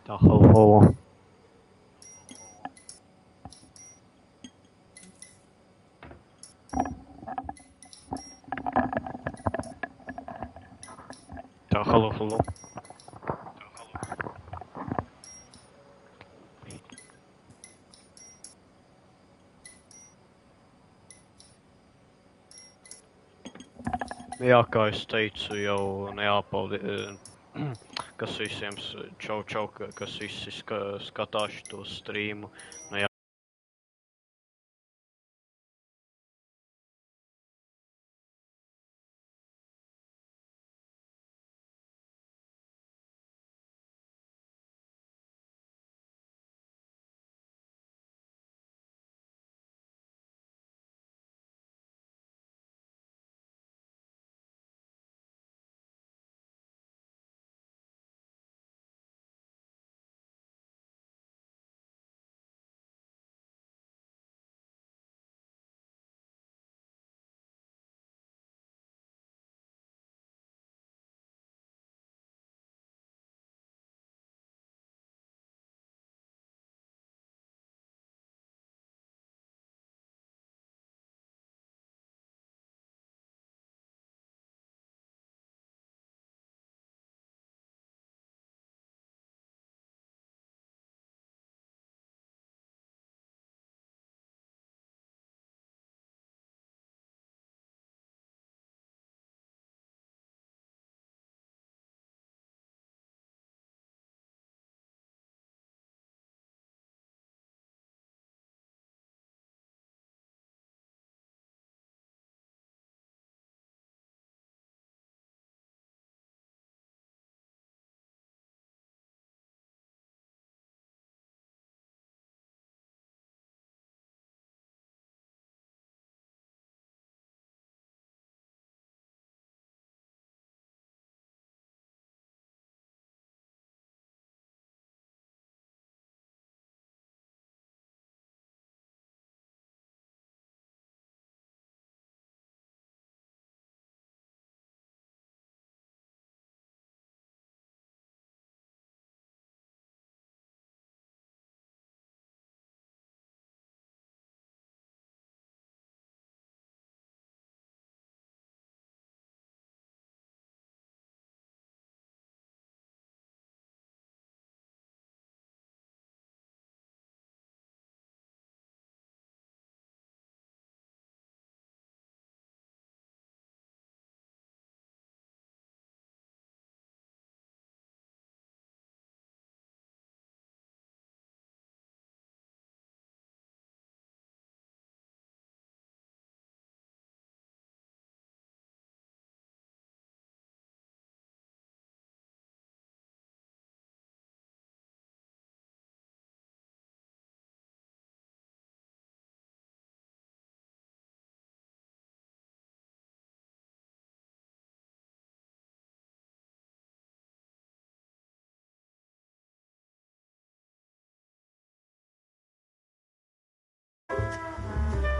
Tá, hello. Tá, hello. Jā, kā es teicu, jau neapaldi, kas visiem čau, kas visi skatās to streamu. Nu, jā.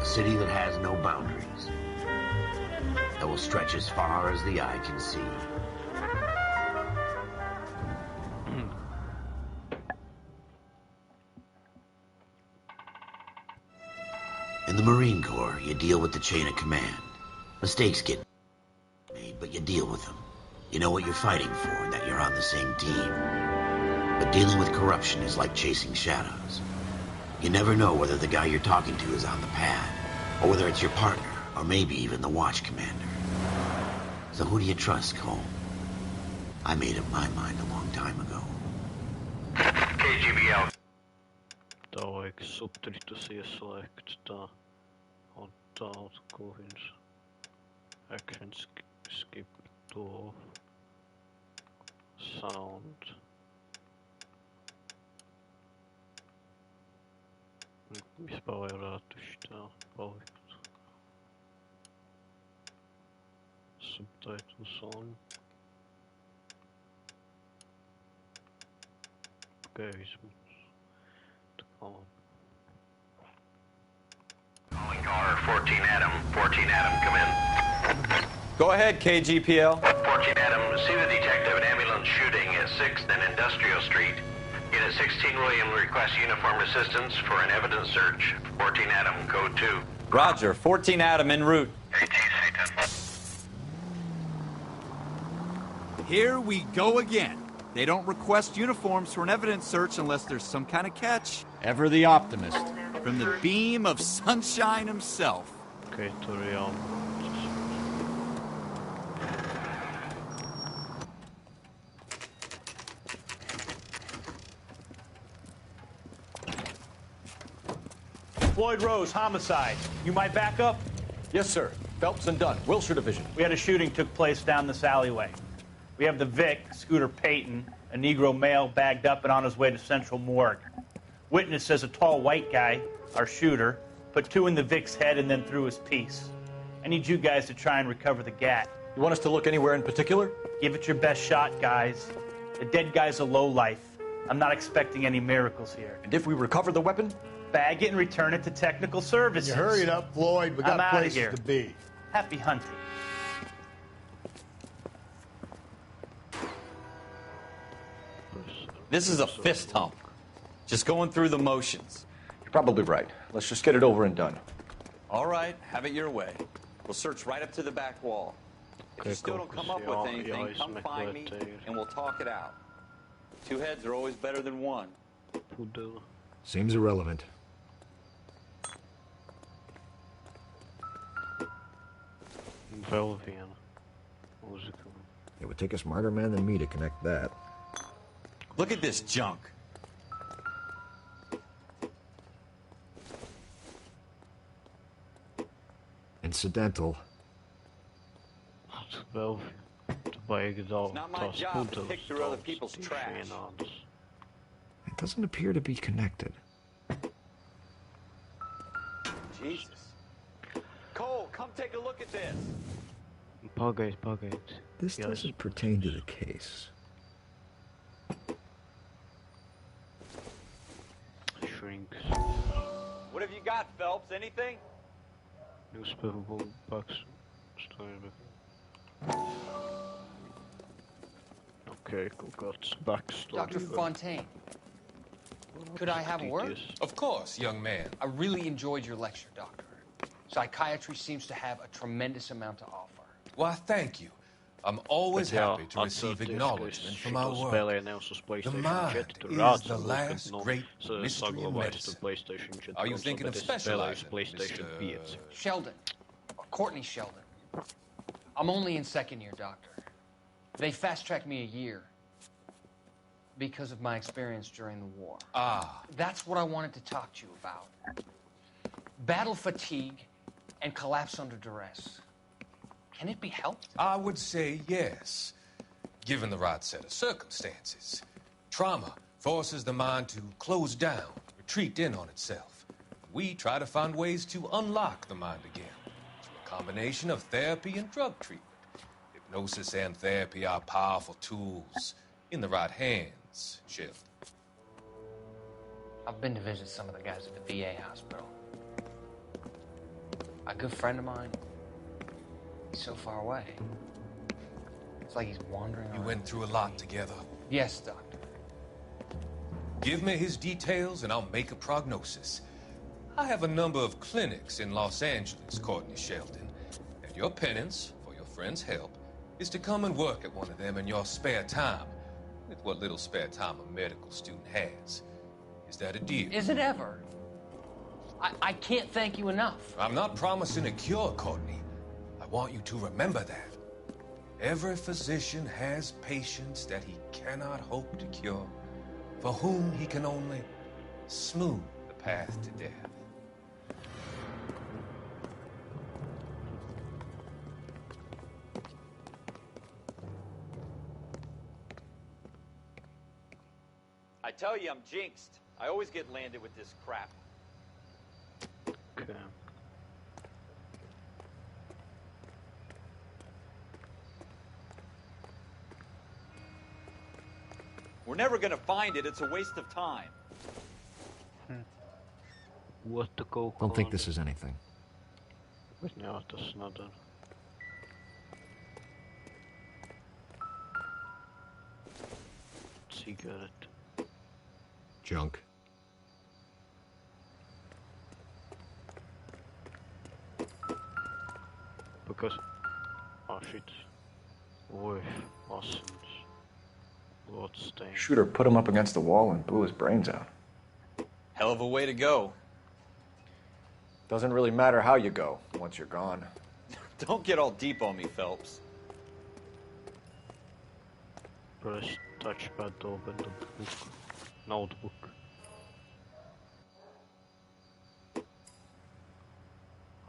A city that has no boundaries, that will stretch as far as the eye can see. In the Marine Corps, you deal with the chain of command. Mistakes get made, but you deal with them. You know what you're fighting for and that you're on the same team. But dealing with corruption is like chasing shadows. You never know whether the guy you're talking to is on the pad, or whether it's your partner, or maybe even the watch commander. So who do you trust, Cole? I made up my mind a long time ago. KGBL. Tā vajag subtritus ieslēgt, tā. Un tā ko viņš... Action skip to sound. Vispār varētu šitā palikt. Subtitles on. Okay, vismaz. Tā kā labi. Calling caller 14 Adam, come in. Go ahead, KGPL. 14 Adam, see the detective, an ambulance shooting at 6th and Industrial Street. Get 16 William requests uniform assistance for an evidence search. 14 Adam, code 2. Roger, 14 Adam en route. Here we go again. They don't request uniforms for an evidence search unless there's some kind of catch. Ever the optimist. From the beam of sunshine himself. Okej, tutorial. Floyd Rose, homicide. You might back up? Yes, sir. Phelps and Dunn, Wilshire Division. We had a shooting took place down this alleyway. We have the Vic, Scooter Payton, a Negro male bagged up and on his way to Central Morgue. Witness says a tall white guy, our shooter, put 2 in the Vic's head and then threw his piece. I need you guys to try and recover the gat. You want us to look anywhere in particular? Give it your best shot, guys. The dead guy's a lowlife. I'm not expecting any miracles here. And if we recover the weapon? Bag it and return it to technical services. You hurry it up, Floyd. We got I'm outta places here. to be. Happy hunting. This is a fist hump. Just going through the motions. You're probably right. Let's just get it over and done. All right, have it your way. We'll search right up to the back wall. If you still don't come up with anything, come find me and we'll talk it out. 2 heads are always better than 1. Seems irrelevant. Velvian. Musical. It would take a smarter man than me to connect that. Look at this junk. Incidental. Velvian. It's not my job to pick through other people's trash. It doesn't appear to be connected. Jesus. Cole, come take a look at this. Pagaid. This doesn't pertain to the case. Shrinks. What have you got, Phelps? Anything? Newspaper box. Okay, got backstory. Dr. Fontaine, could I have a word? Of course, young man. I really enjoyed your lecture, Doctor. Psychiatry seems to have a tremendous amount to offer. Why, thank you. I'm always happy to receive acknowledgement from our work. The mind is the last great mystery in medicine. Are you thinking of specializing, Mr. Sheldon, or Courtney Sheldon. I'm only in 2nd year, Doctor. They fast-tracked me a year because of my experience during the war. Ah. That's what I wanted to talk to you about. Battle fatigue and collapse under duress. Can it be helped? I would say yes, given the right set of circumstances. Trauma forces the mind to close down, retreat in on itself. We try to find ways to unlock the mind again through a combination of therapy and drug treatment. Hypnosis and therapy are powerful tools in the right hands, Sheldon. I've been to visit some of the guys at the VA hospital. A good friend of mine, he's so far away. It's like he's wandering around. You went through a lot together. Yes, Doctor. Give me his details and I'll make a prognosis. I have a number of clinics in Los Angeles, Courtney Sheldon, and your penance, for your friend's help, is to come and work at one of them in your spare time, with what little spare time a medical student has. Is that a deal? Is it ever? I can't thank you enough. I'm not promising a cure, Courtney. I want you to remember that. Every physician has patients that he cannot hope to cure, for whom he can only smooth the path to death. I tell you, I'm jinxed. I always get landed with this crap. Okay. We're never gonna find it. It's a waste of time. What the go? Don't think this is anything. Ja, dat is snadder. Cigarette. Junk. Because... Oh shit. Wolf, Wassens. Bloodstain. Shooter put him up against the wall and blew his brains out. Hell of a way to go. Doesn't really matter how you go once you're gone. Don't get all deep on me, Phelps. Press touchpad to open the book. Notebook.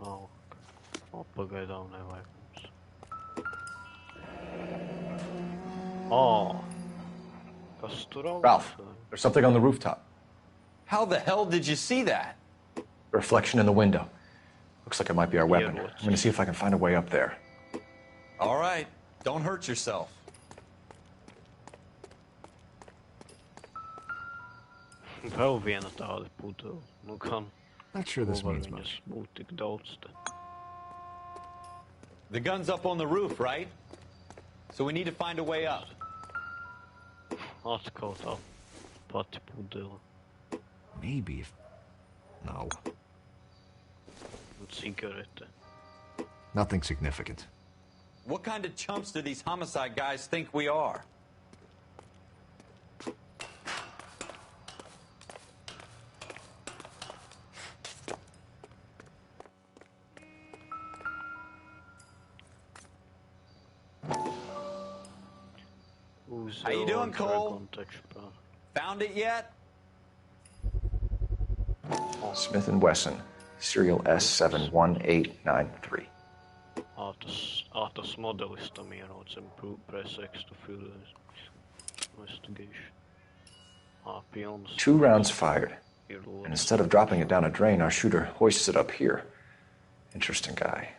Oh, pagaidām nevajag mums. Oh, kas tur augsts? Ralph, there's something on the rooftop. How the hell did you see that? Reflection in the window. Looks like it might be our weapon. I'm gonna see if I can find a way up there. All right, don't hurt yourself. Vēl viena tāda pudele. Nu gan. Not sure this means much. Būtu tik daudz te. The gun's up on the roof, right? So we need to find a way up. Atkal tā pati pudele. Maybe if... No. Un cigarete. Nothing significant. What kind of chumps do these homicide guys think we are? How you doing, Cole? Found it yet? Smith & Wesson, serial S71893. Tas modelis tam ierodas un press X to fill investigation. Pilns. 2 rounds fired. And instead of dropping it down a drain, our shooter hoists it up here. Interesting guy.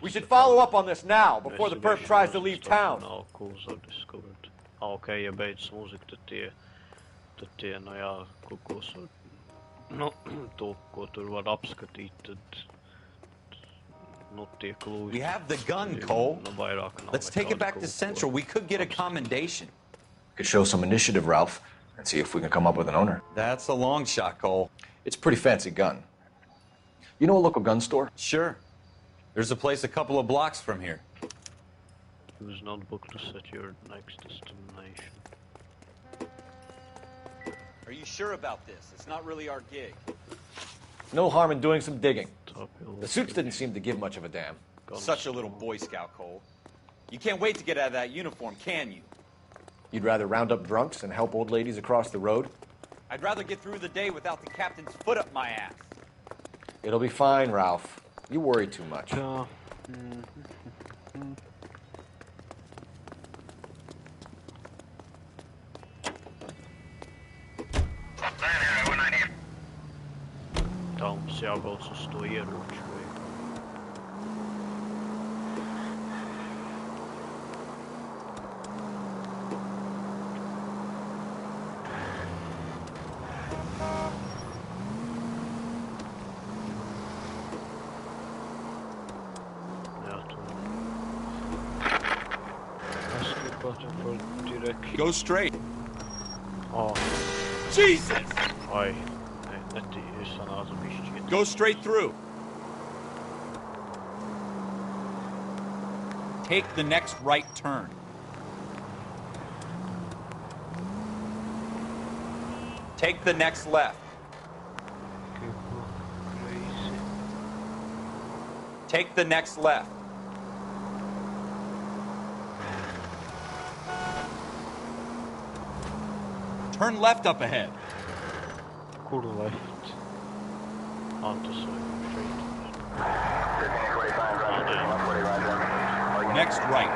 We should follow up on this now, before the perp tries to leave town. Okay, ja beidz mūziku, tad tie, nu jā, ko nu, to, ko tur var apskatīt, tad, nu, tie klūži. We have the gun, Cole. Let's take it back to Central. We could get a commendation. Could show some initiative, Ralph, and see if we can come up with an owner. That's a long shot, Cole. It's a pretty fancy gun. You know a local gun store? Sure. There's a place a couple of blocks from here. Use notebook to set your next destination. Are you sure about this? It's not really our gig. No harm in doing some digging. The suits didn't seem to give much of a damn. Such a little Boy Scout, Cole. You can't wait to get out of that uniform, can you? You'd rather round up drunks and help old ladies across the road? I'd rather get through the day without the captain's foot up my ass. It'll be fine, Ralph. You worry too much. Tā mums jābrauc uz to ieroču veiku. Go straight. Oh. Jesus! Ai, netīri sanāca bišķiet. Go straight through. Take the next right turn. Take the next left. Take the next left. Turn left up ahead. Kur left? Tas Next right.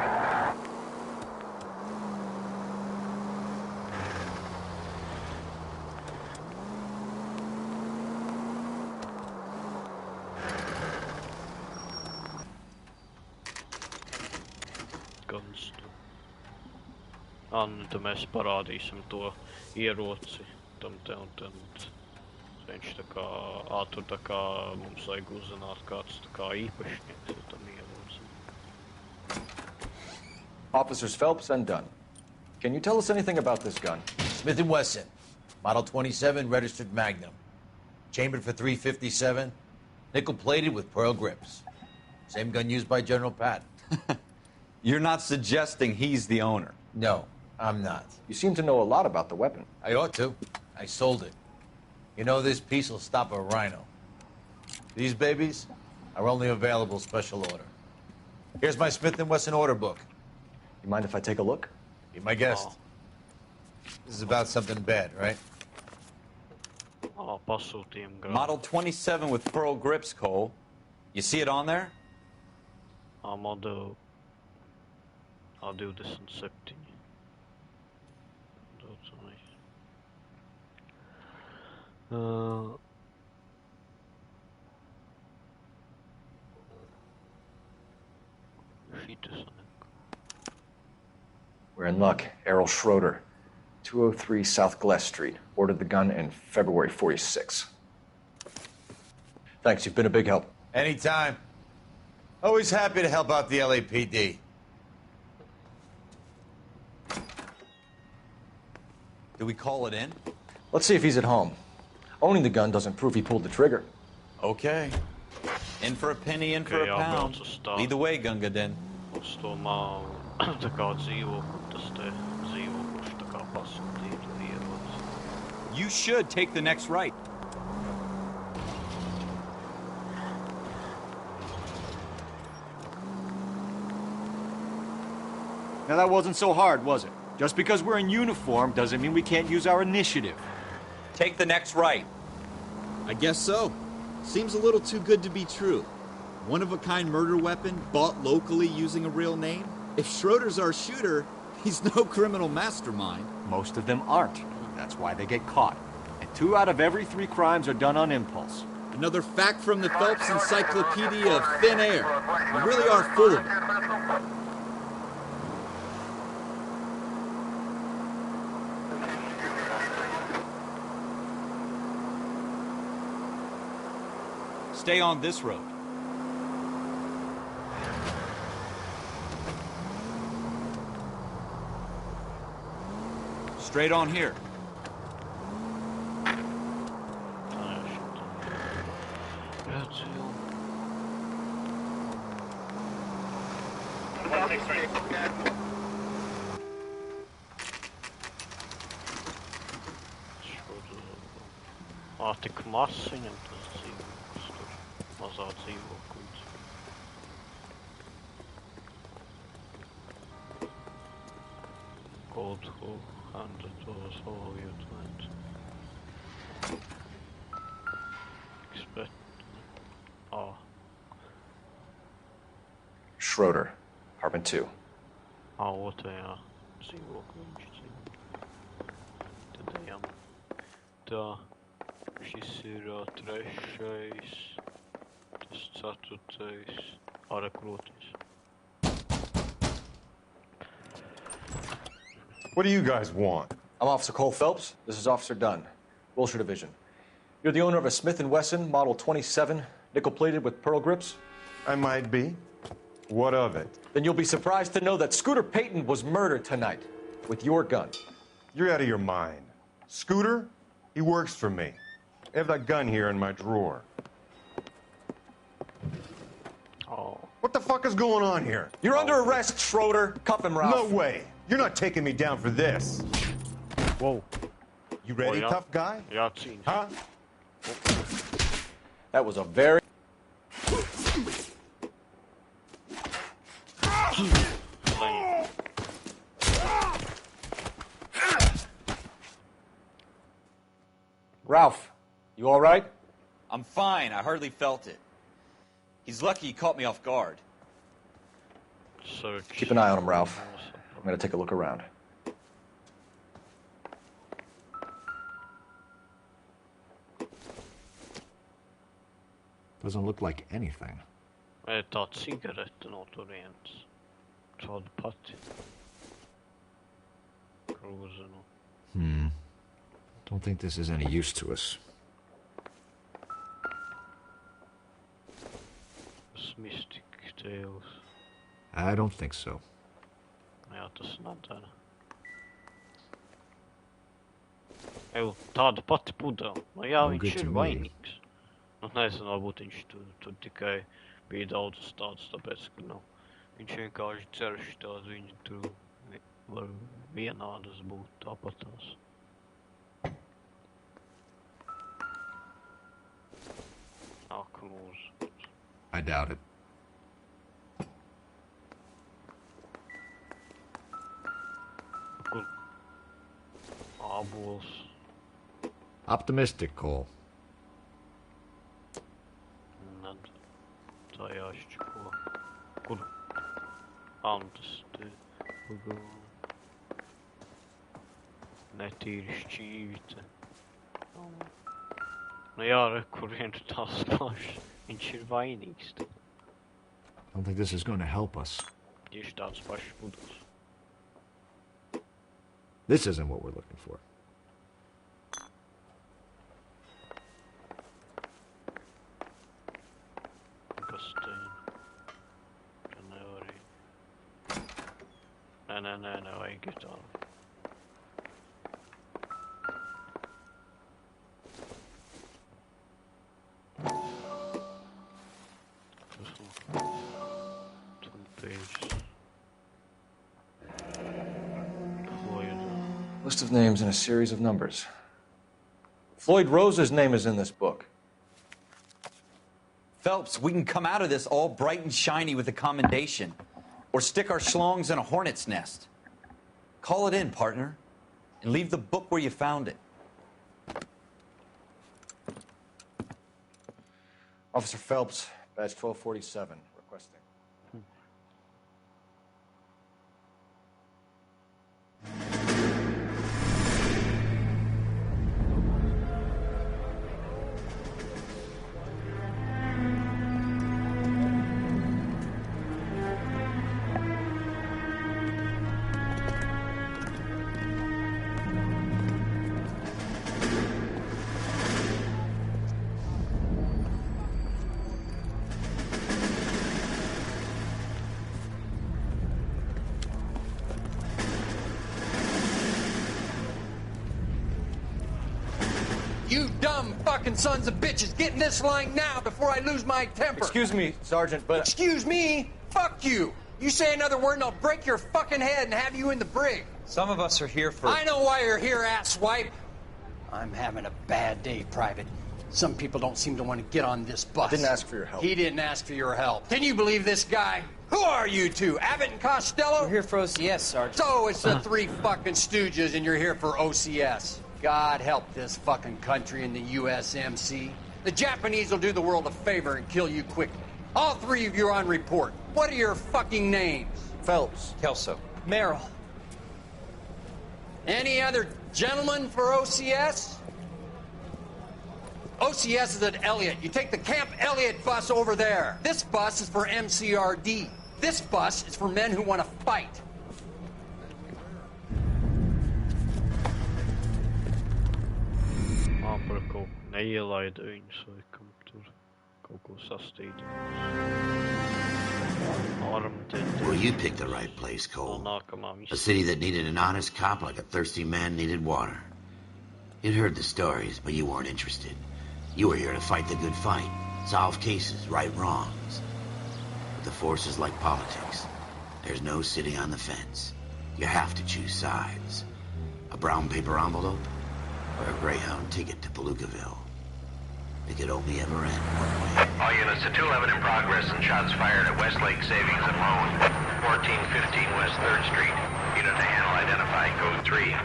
Guns. Un tad mēs parādīsim to ieroci tam te un tad viņš tā kā, tur tā kā mums vajag uzzināt kāds tā kā īpašnieks tam ierocim. Officers Phelps and Dunn. Can you tell us anything about this gun? Smith & Wesson, Model 27, registered Magnum. Chambered for .357, nickel-plated with pearl grips. Same gun used by General Patton. You're not suggesting he's the owner? No, I'm not. You seem to know a lot about the weapon. I ought to. I sold it. You know, this piece will stop a rhino. These babies are only available special order. Here's my Smith & Wesson order book. You mind if I take a look? Be my guest. This is about something bad, right? Model 27 with pearl grips, Cole. You see it on there? I'll do this in september. We're in luck. Errol Schroeder, 203 South Glass Street. Ordered the gun in February '46. Thanks, you've been a big help. Anytime. Always happy to help out the LAPD. Do we call it in? Let's see if he's at home. Owning the gun doesn't prove he pulled the trigger. Okay. In for a penny, in for a pound. Lead the way, Gunga Den. You should take the next right. Now that wasn't so hard, was it? Just because we're in uniform doesn't mean we can't use our initiative. Take the next right. I guess so. Seems a little too good to be true. One-of-a-kind murder weapon bought locally using a real name? If Schroeder's our shooter, he's no criminal mastermind. Most of them aren't. That's why they get caught. And 2 out of every 3 crimes are done on impulse. Another fact from the Phelps Encyclopedia of Thin Air. You really are full of it. Stay on this road. Straight on here. Tik mazs viņam tas dzīvoklis tur. Mazā dzīvoklis. Gold who handed those all you went. Expect. Schroeder, apartment 2. Otrajā dzīvoklis. Tad ejam. Tā. Šis ir 3. Tas 4. Ārā krūtis. What do you guys want? I'm Officer Cole Phelps. This is Officer Dunn, Wilshire Division. You're the owner of a Smith & Wesson Model 27, nickel-plated with pearl grips? I might be. What of it? Then you'll be surprised to know that Scooter Payton was murdered tonight with your gun. You're out of your mind. Scooter? He works for me. I have that gun here in my drawer. Oh. What the fuck is going on here? You're under arrest, Schroeder. Cuff him, Ralph. No way. You're not taking me down for this. Whoa. You ready, tough guy? Yeah, I've seen. Huh? That was a very... Ralph, you all right? I'm fine. I hardly felt it. He's lucky he caught me off guard. Search. Keep an eye on him, Ralph. I'm going to take a look around. Doesn't look like anything. Ta cigarette no turienes. Tāda pati. Krūze no. Don't think this is any use to us. Mystic tales. I don't think so. tas nedara. Eju, tāda pati pudele. Nu jā, Oh, viņš good ir to me. vainīgs. Nu, nezinu, varbūt viņš tur tikai bija daudz tāds, tāpēc, ka, nu, viņš vienkārši cer šitās, viņi tur var vienādas būt tāpatās. Ak, mūsu. I doubt it. Kur? Ābols. Optimistic, Cole. Ned. Tā jāšķiko. Kur? Nu tas te. Netīri šķīvite. Nu jā, re, kur vien tās pašas. Viņš ir vainīgs. I don't think this is going to help us. Tieši tāds pašs pudeles. This isn't what we're looking for. Kas te? Te nevar arī. Nē, nevajag ir tālu. List of names and a series of numbers. Floyd Rose's name is in this book. Phelps, we can come out of this all bright and shiny with a commendation. Or stick our schlongs in a hornet's nest. Call it in, partner. And leave the book where you found it. Officer Phelps, badge 1247, requesting. You dumb fucking sons of bitches, get in this line now before I lose my temper. Excuse me, Sergeant, but... Excuse me? Fuck you. You say another word and I'll break your fucking head and have you in the brig. Some of us are here for... I know why you're here, asswipe. I'm having a bad day, Private. Some people don't seem to want to get on this bus. I didn't ask for your help. He didn't ask for your help. Can you believe this guy? Who are you two? Abbott and Costello? We're here for OCS, Sergeant. So it's the three fucking stooges and you're here for OCS. God help this fucking country and the USMC. The Japanese will do the world a favor and kill you quickly. All three of you are on report. What are your fucking names? Phelps. Kelso. Merrill. Any other gentlemen for OCS? OCS is at Elliott. You take the Camp Elliott bus over there. This bus is for MCRD. This bus is for men who want to fight. Par kaut neielaida viņus, laikam, tur kaut ko sastīt. Well, you picked the right place, Cole. A city that needed an honest cop like a thirsty man needed water. You'd heard the stories, but you weren't interested. You were here to fight the good fight, solve cases, right wrongs. But the force is like politics. There's no sitting on the fence. You have to choose sides. A brown paper envelope or a Greyhound ticket to Palookaville. It could only ever end one way. All units to 211 in progress and shots fired at Westlake Savings and Loan, 1415 West 3rd Street. Unit to handle identified, code 3.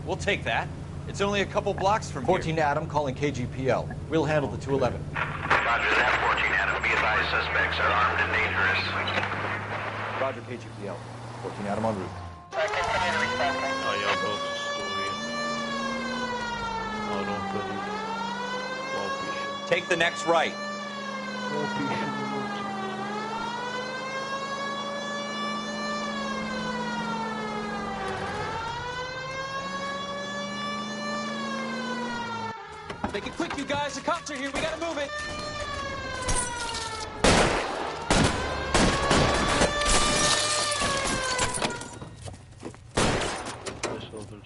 We'll take that. It's only a couple blocks from 14 Adam calling KGPL. We'll handle the 211. Roger that, 14 Adam. Be advised, suspects are armed and dangerous. Roger, KGPL. 14 Adam en route. Take the next right. Make it quick, you guys. The cops are here. We gotta move it.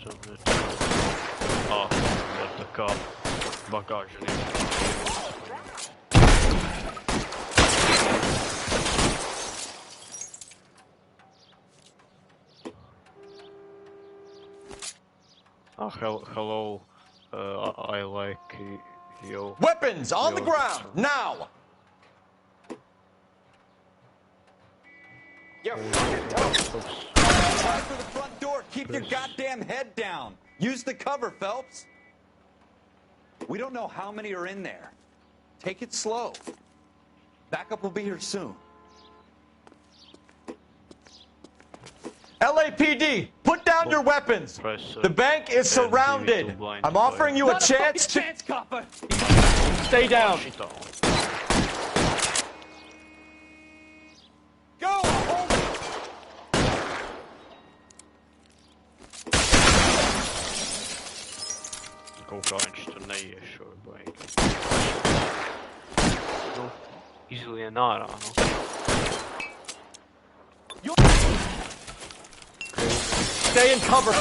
redzam. Tā kā bagāžnieks. Hello. I like you. Weapons on the ground now. You're fucking toast. Try for the front door. Keep your goddamn head down. Use the cover, Phelps. We don't know how many are in there. Take it slow. Backup will be here soon. LAPD, put down your weapons. The bank is surrounded. I'm offering you a chance to... copper. Stay down. Go! Hold it! Kaut kā viņš tur neiešo baigi. Nu, izlien ārā, nu. Stay in cover.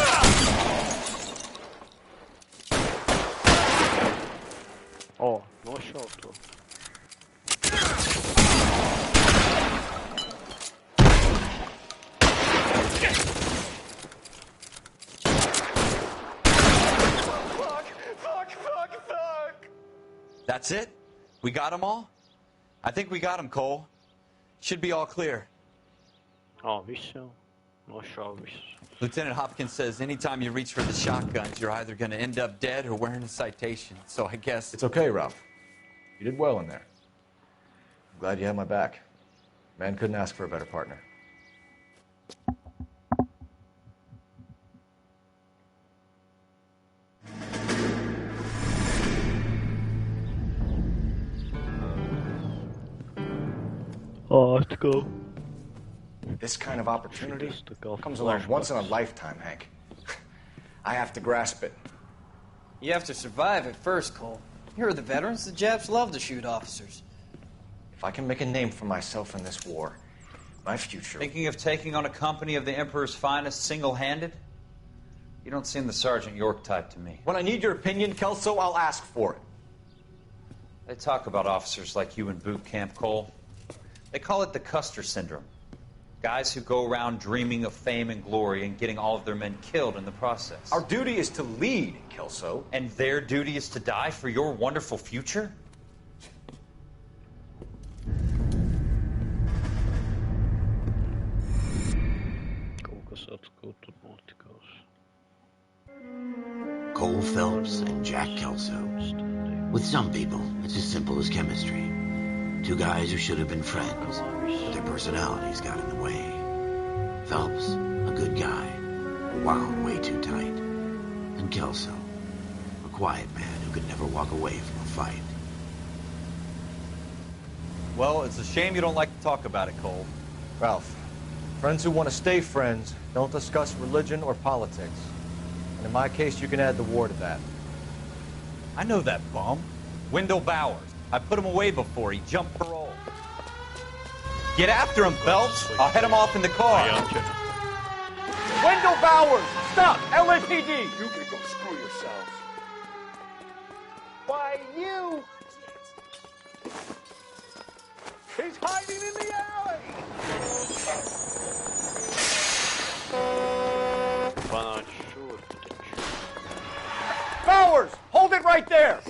O, nošauj to. That's it? We got them all? I think we got them, Cole. Should be all clear. O, viss jau. Nošauj visus. Lieutenant Hopkins says anytime you reach for the shotguns, you're either going to end up dead or wearing a citation. So I guess... It's okay, Ralph. You did well in there. I'm glad you had my back. Man couldn't ask for a better partner. Oh, let's go. This kind of opportunity comes along once in a lifetime, Hank. I have to grasp it. You have to survive it first, Cole. Here are the veterans. The Japs love to shoot officers. If I can make a name for myself in this war, my future... Thinking of taking on a company of the Emperor's finest single-handed? You don't seem the Sergeant York type to me. When I need your opinion, Kelso, I'll ask for it. They talk about officers like you in boot camp, Cole. They call it the Custer Syndrome. Guys who go around dreaming of fame and glory and getting all of their men killed in the process. Our duty is to lead, Kelso. And their duty is to die for your wonderful future? Cole Phelps and Jack Kelso. With some people, it's as simple as chemistry. Two guys who should have been friends, but their personalities got in the way. Phelps, a good guy, wound way too tight. And Kelso, a quiet man who could never walk away from a fight. Well, it's a shame you don't like to talk about it, Cole. Ralph, friends who want to stay friends don't discuss religion or politics. And in my case, you can add the war to that. I know that bum. Wendell Bowers. I put him away before. He jumped parole. Get after him, Phelps. I'll head him off in the car. Wendell Bowers! Stop! LAPD! You can go screw yourselves. Why, you... He's hiding in the alley! Bowers! Hold it right there!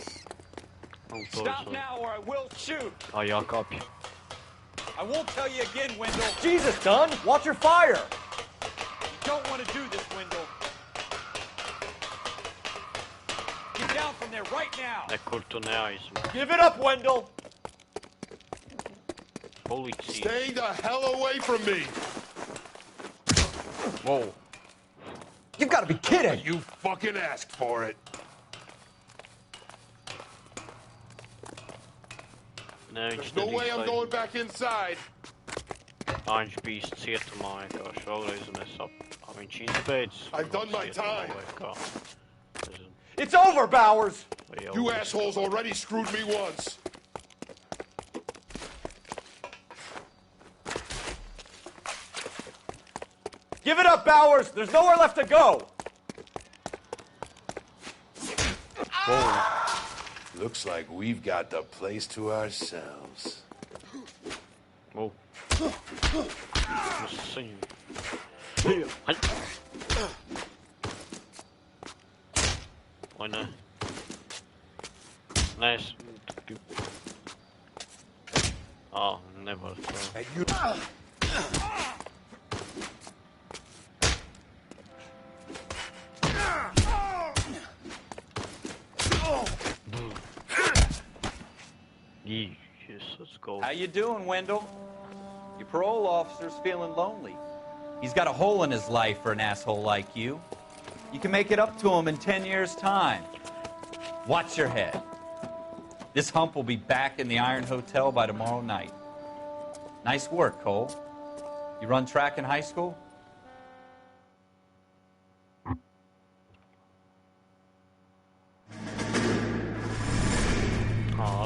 Stop now or I will shoot. Oh, ja, kapje. I won't tell you again, Wendell. Jesus, Dunn! Watch your fire! You don't want to do this, Wendell. Get down from there right now. Give it up, Wendell! Stay the hell away from me! Whoa. You've got to be kidding! You fucking asked for it. There's no way I'm going back inside. Viņš bija cietumā vienkārši vēlreiz un es viņš izbeidz. I've done my time. It's over, Bowers! You assholes already screwed me once. Give it up, Bowers! There's nowhere left to go! Whoa. Looks like we've got the place to ourselves. Whoa. Sim. Why not? Nice. Oh, never. Hey, you. Yes, let's go. How you doing, Wendell? Your parole officer's feeling lonely. He's got a hole in his life for an asshole like you. You can make it up to him in 10 years' time. Watch your head. This hump will be back in the Iron Hotel by tomorrow night. Nice work, Cole. You run track in high school?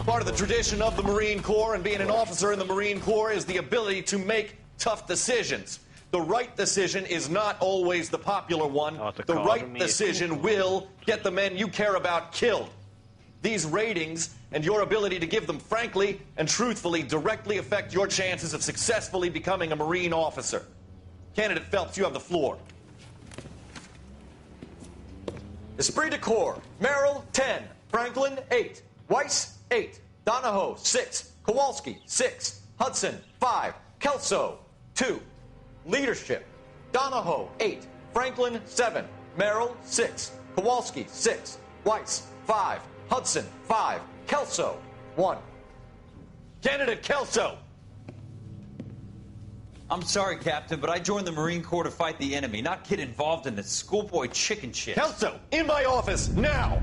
Part of the tradition of the Marine Corps and being an officer in the Marine Corps is the ability to make tough decisions. The right decision is not always the popular one. The right decision will get the men you care about killed. These ratings and your ability to give them frankly and truthfully directly affect your chances of successfully becoming a Marine officer. Candidate Phelps, you have the floor. Esprit de Corps, Merrill, 10. Franklin, 8. Weiss, 8. Donahoe, 6. Kowalski, 6. Hudson, 5. Kelso, 2. Leadership, Donahoe, 8. Franklin, 7. Merrill, 6. Kowalski, 6. Weiss, 5. Hudson, 5. Kelso, 1. Candidate Kelso! I'm sorry, Captain, but I joined the Marine Corps to fight the enemy, not get involved in this schoolboy chicken shit. Kelso, in my office, now!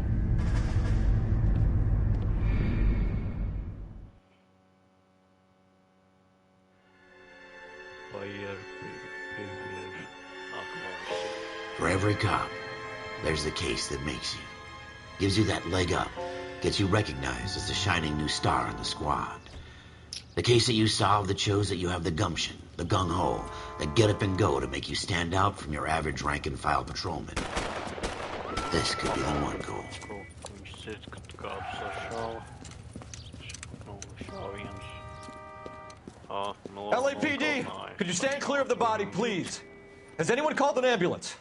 For every cop, there's the case that makes you. Gives you that leg up. Gets you recognized as the shining new star in the squad. The case that you solve that shows that you have the gumption, the gung-ho, the get up and go to make you stand out from your average rank-and-file patrolman. This could be the one goal. LAPD, could you stand clear of the body, please? Has anyone called an ambulance?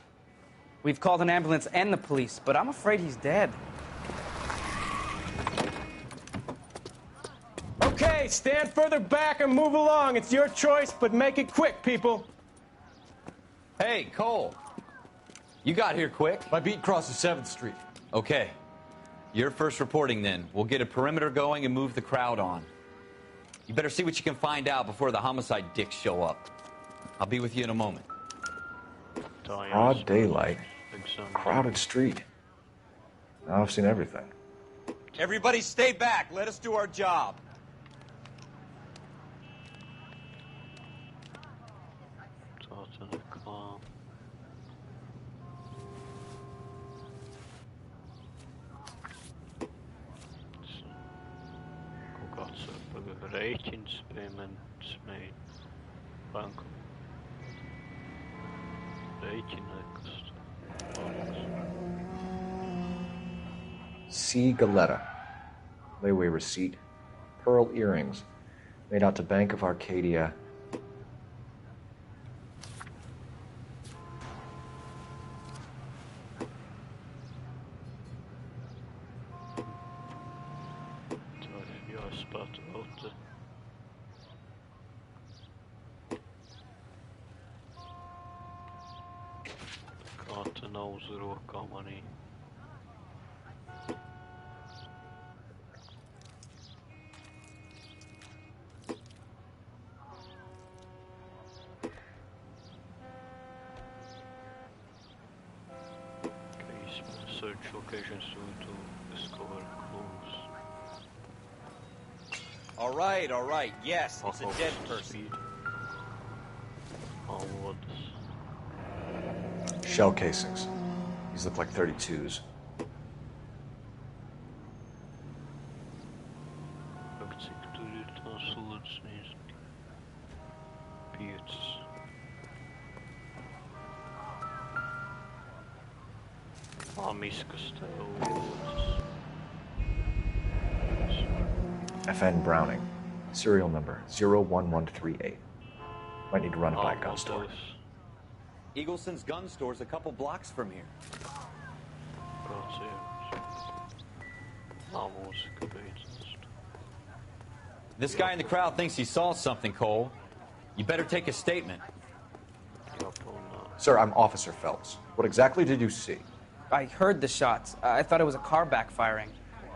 We've called an ambulance and the police, but I'm afraid he's dead. Okay, stand further back and move along. It's your choice, but make it quick, people. Hey, Cole. You got here quick. My beat crosses 7th Street. Okay. You're first reporting then. We'll get a perimeter going and move the crowd on. You better see what you can find out before the homicide dicks show up. I'll be with you in a moment. Broad daylight. Crowded street. Now I've seen everything. Everybody stay back. Let us do our job. C. Galetta. Layaway receipt. Pearl earrings. Made out to Bank of Arcadia. Search locations to discover clues. All right. Yes, it's a dead person. Shell casings. These look like 32s. FN Browning. Serial number 01138. Might need to run it by a gun store. Eagleson's gun store's a couple blocks from here. This guy in the crowd thinks he saw something, Cole. You better take a statement. Sir, I'm Officer Phelps. What exactly did you see? I heard the shots. I thought it was a car backfiring.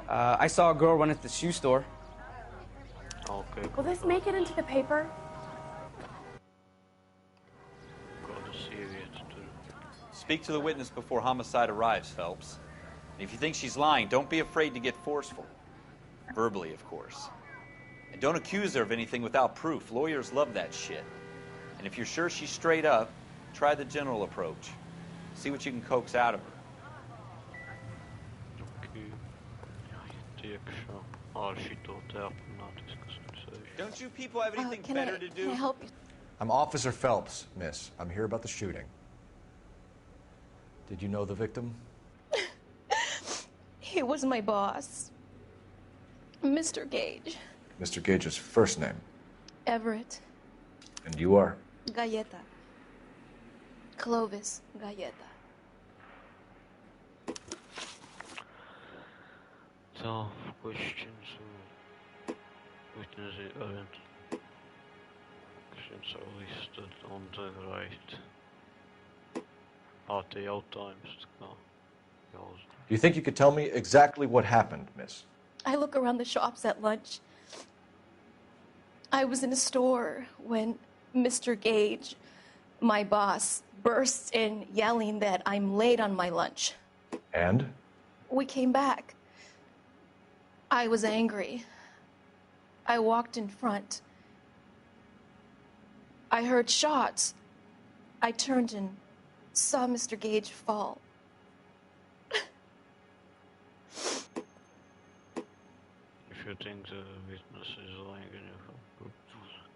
I saw a girl run into the shoe store. Okay. Will this make it into the paper? Speak to the witness before homicide arrives, Phelps. And if you think she's lying, don't be afraid to get forceful. Verbally, of course. And don't accuse her of anything without proof. Lawyers love that shit. And if you're sure she's straight up, try the general approach. See what you can coax out of her. Don't you people have anything better to do? Can I help you? I'm Officer Phelps, miss. I'm here about the shooting. Did you know the victim? He was my boss, Mr. Gage. Mr. Gage's first name. Everett. And you are? Galleta. Clovis Galleta. So, questions witness event. Questions are listed on the right. Te jautājums, kā jāuzdod. Do you think you could tell me exactly what happened, miss? I look around the shops at lunch. I was in a store when Mr. Gage, my boss, bursts in yelling that I'm late on my lunch. And? We came back. I was angry. I walked in front. I heard shots. I turned and saw Mr. Gage fall. If you think the witness is lying and you have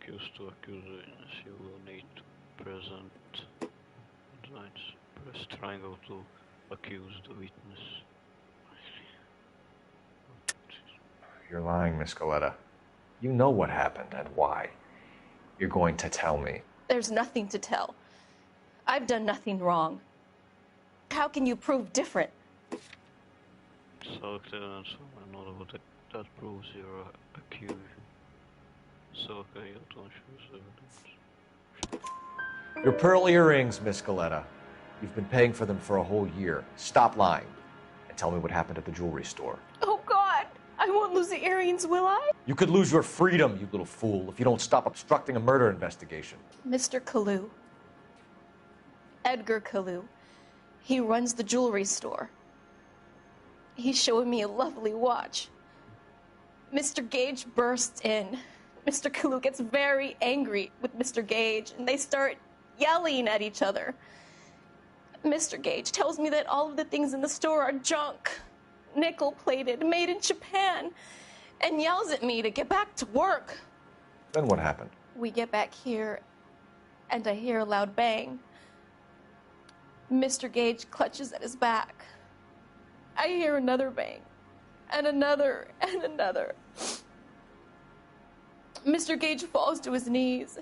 accused to accuse the witness, you will need to present signs. Press triangle to accuse the witness. You're lying, Miss Galleta. You know what happened and why. You're going to tell me. There's nothing to tell. I've done nothing wrong. How can you prove different? So evidence from another that proves your accusation. So okay, you don't choose evidence. Your pearl earrings, Miss Galleta. You've been paying for them for a whole year. Stop lying and tell me what happened at the jewelry store. Oh, God! I won't lose the earrings, will I? You could lose your freedom, you little fool, if you don't stop obstructing a murder investigation. Mr. Kalu. Edgar Kalu. He runs the jewelry store. He's showing me a lovely watch. Mr. Gage bursts in. Mr. Kalu gets very angry with Mr. Gage, and they start yelling at each other. Mr. Gage tells me that all of the things in the store are junk, nickel-plated, made in Japan, and yells at me to get back to work. Then what happened? We get back here, and I hear a loud bang. Mr. Gage clutches at his back. I hear another bang, and another, and another. Mr. Gage falls to his knees.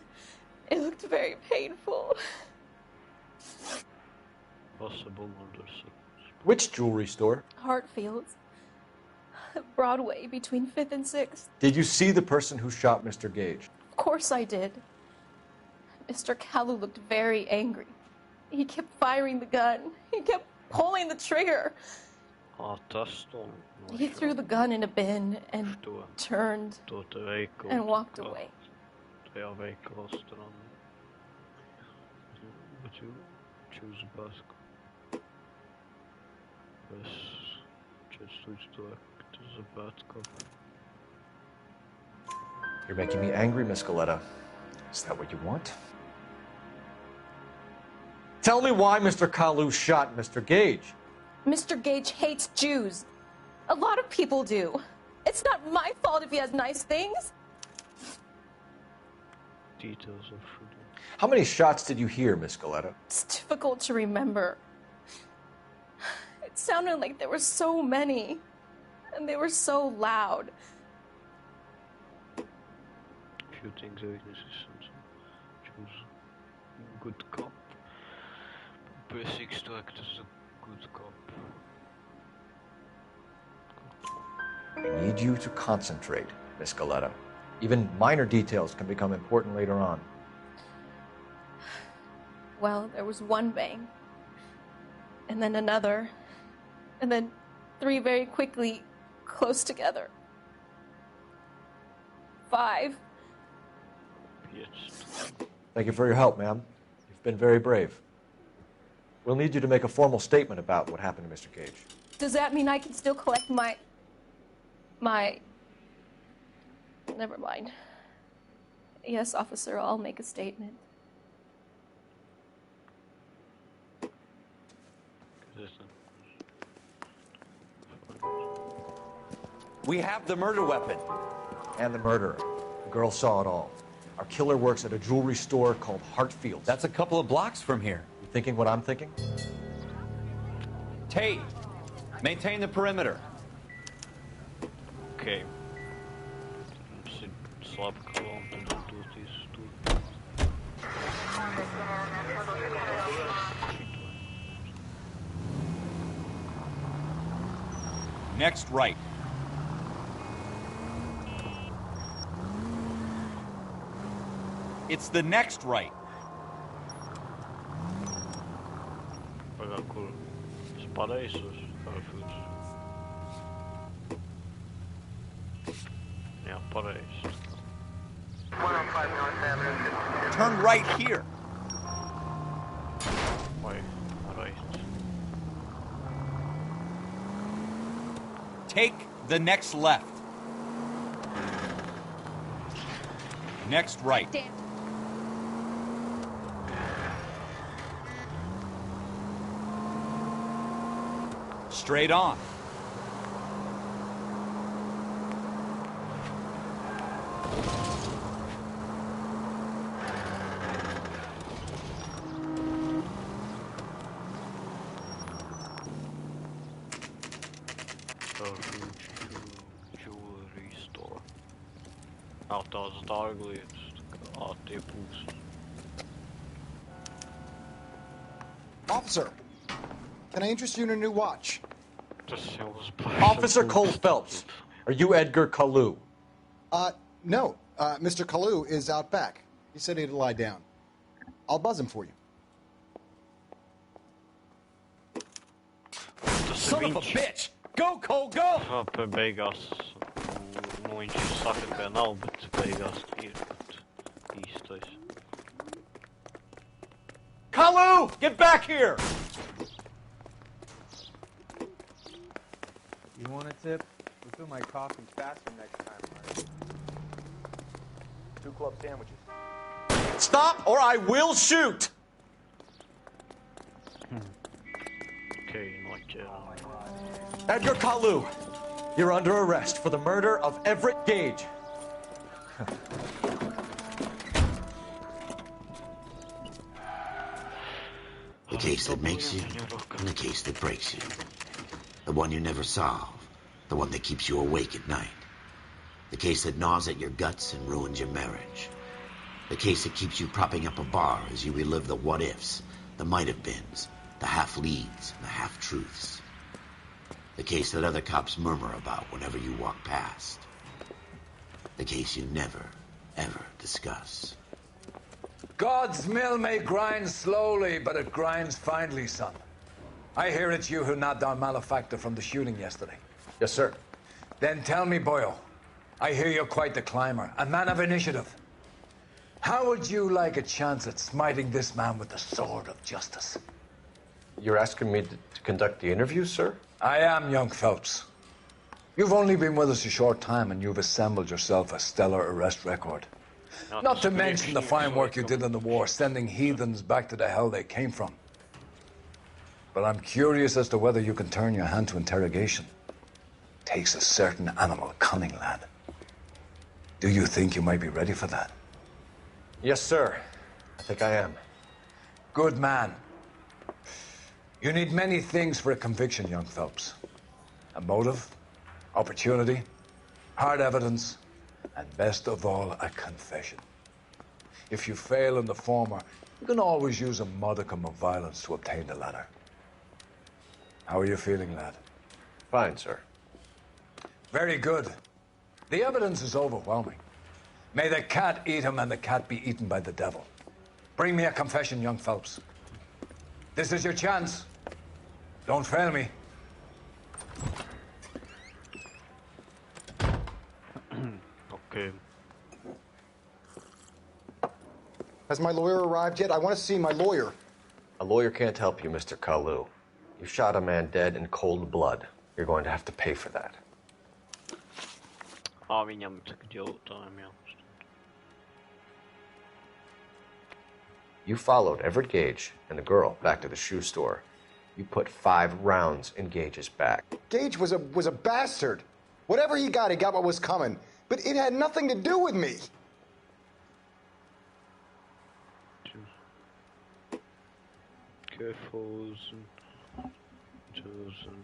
It looked very painful. Possible murder. Which jewelry store? Hartfield's. Broadway, between 5th and 6th. Did you see the person who shot Mr. Gage? Of course I did. Mr. Kalu looked very angry. He kept firing the gun. He kept pulling the trigger. He threw the gun in a bin and turned and walked away. You're making me angry, Miss Galleta. Is that what you want? Tell me why Mr. Kalu shot Mr. Gage. Mr. Gage hates Jews. A lot of people do. It's not my fault if he has nice things. Details of shooting. How many shots did you hear, Miss Galleta? It's difficult to remember. It sounded like there were so many, and they were so loud. strengths, weaknesses, and so choose good cop. Press X to act as a good cop. I need you to concentrate, Miss Galetta. Even minor details can become important later on. Well, there was one bang, and then another, and then 3 very quickly, close together. 5. Thank you for your help, ma'am. You've been very brave. We'll need you to make a formal statement about what happened to Mr. Cage. Does that mean I can still collect my... Never mind. Yes, officer, I'll make a statement. We have the murder weapon. And the murderer. The girl saw it all. Our killer works at a jewelry store called Hartfield's. That's a couple of blocks from here. You thinking what I'm thinking? Tate, maintain the perimeter. Okay. Slab kolom to do this too. Next right. It's the next right. Acolo spadai sus, Hartfield's. Yeah, Paris. 105 North Avenue. Turn right here. Why, right. Take the next left. Next right. Damn. Straight on. Jewelry store. Outdoors dagliet. AT-pools. Officer, can I interest you in a new watch? Officer Cole Phelps, are you Edgar Kalu? No. Mr. Kalu is out back. He said he'd lie down. I'll buzz him for you. Son of a bitch! Go, Cole, go! Pie beigās, viņš saka, ka nav, bet beigās ir īstais. Kalu, get back here! You want a tip? Refill my coffee faster next time, right? 2 club sandwiches. Stop or I will shoot! Okay, like Edgar Kalu, you're under arrest for the murder of Everett Gage. The case that makes you, and the case that breaks you. The one you never solve, the one that keeps you awake at night. The case that gnaws at your guts and ruins your marriage. The case that keeps you propping up a bar as you relive the what-ifs, the might-have-beens, the half-leads, and the half-truths. The case that other cops murmur about whenever you walk past. The case you never, ever discuss. God's mill may grind slowly, but it grinds finely, son. I hear it's you who knocked down Malefactor from the shooting yesterday. Yes, sir. Then tell me, Boyle, I hear you're quite the climber, a man of initiative. How would you like a chance at smiting this man with the sword of justice? You're asking me to conduct the interview, sir? I am, young Phelps. You've only been with us a short time, and you've assembled yourself a stellar arrest record. Not to mention the fine work you did in the war, sending heathens back to the hell they came from. But I'm curious as to whether you can turn your hand to interrogation. Takes a certain animal cunning, lad. Do you think you might be ready for that? Yes, sir. I think I am. Good man. You need many things for a conviction, young Phelps. A motive, opportunity, hard evidence, And best of all, a confession. If you fail in the former, you can always use a modicum of violence to obtain the latter. How are you feeling, lad? Fine, sir. Very good. The evidence is overwhelming. May the cat eat him and the cat be eaten by the devil. Bring me a confession, young Phelps. This is your chance. Don't fail me. Okay. Has my lawyer arrived yet? I want to see my lawyer. A lawyer can't help you, Mr. Kalu. You shot a man dead in cold blood. You're going to have to pay for that. Viņam tagad jautājumi jau. You followed Everett Gage and the girl back to the shoe store. You put 5 rounds in Gage's back. Gage was a bastard. Whatever he got what was coming. But it had nothing to do with me. Careful and chosen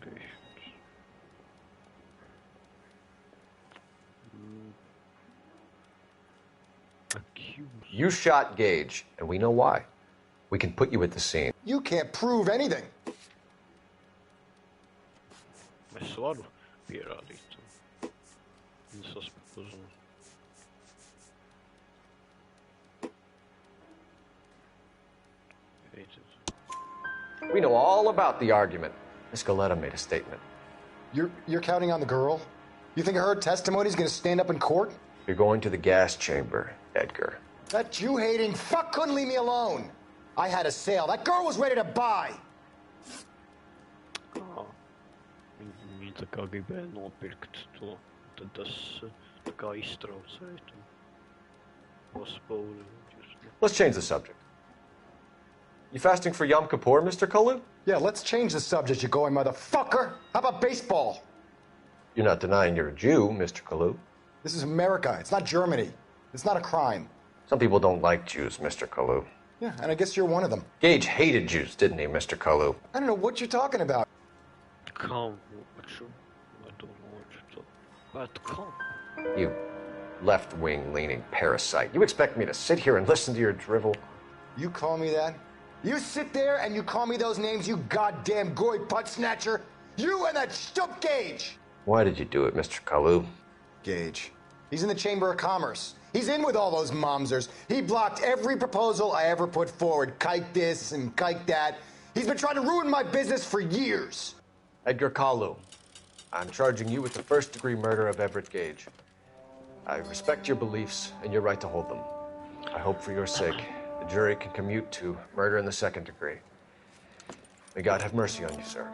patience. You shot Gage, and we know why. We can put you at the scene. You can't prove anything. Es varu pierādīt. Viņas uzmanību. We know all about the argument. Miss Goleta made a statement. You're counting on the girl? You think her testimony is going to stand up in court? You're going to the gas chamber, Edgar. That Jew-hating fuck couldn't leave me alone. I had a sale. That girl was ready to buy. Viņi tā kā gribēja nopirkt to, tad tas tā kā iztraucēja to paspauļu. Let's change the subject. You fasting for Yom Kippur, Mr. Kalu? Yeah, let's change the subject, you going motherfucker. How about baseball? You're not denying you're a Jew, Mr. Kalu. This is America. It's not Germany. It's not a crime. Some people don't like Jews, Mr. Kalu. Yeah, and I guess you're one of them. Gage hated Jews, didn't he, Mr. Kalu? I don't know what you're talking about. Calm. I don't know what you're talking about. You left-wing leaning parasite. You expect me to sit here and listen to your drivel? You call me that? You sit there and you call me those names, you goddamn goy putt snatcher? You and that stump Gage! Why did you do it, Mr. Kalu? Gage. He's in the Chamber of Commerce. He's in with all those momsers. He blocked every proposal I ever put forward. Kike this and kike that. He's been trying to ruin my business for years. Edgar Kalu, I'm charging you with the first-degree murder of Everett Gage. I respect your beliefs and your right to hold them. I hope for your sake the jury can commute to murder in the second degree. May God have mercy on you, sir.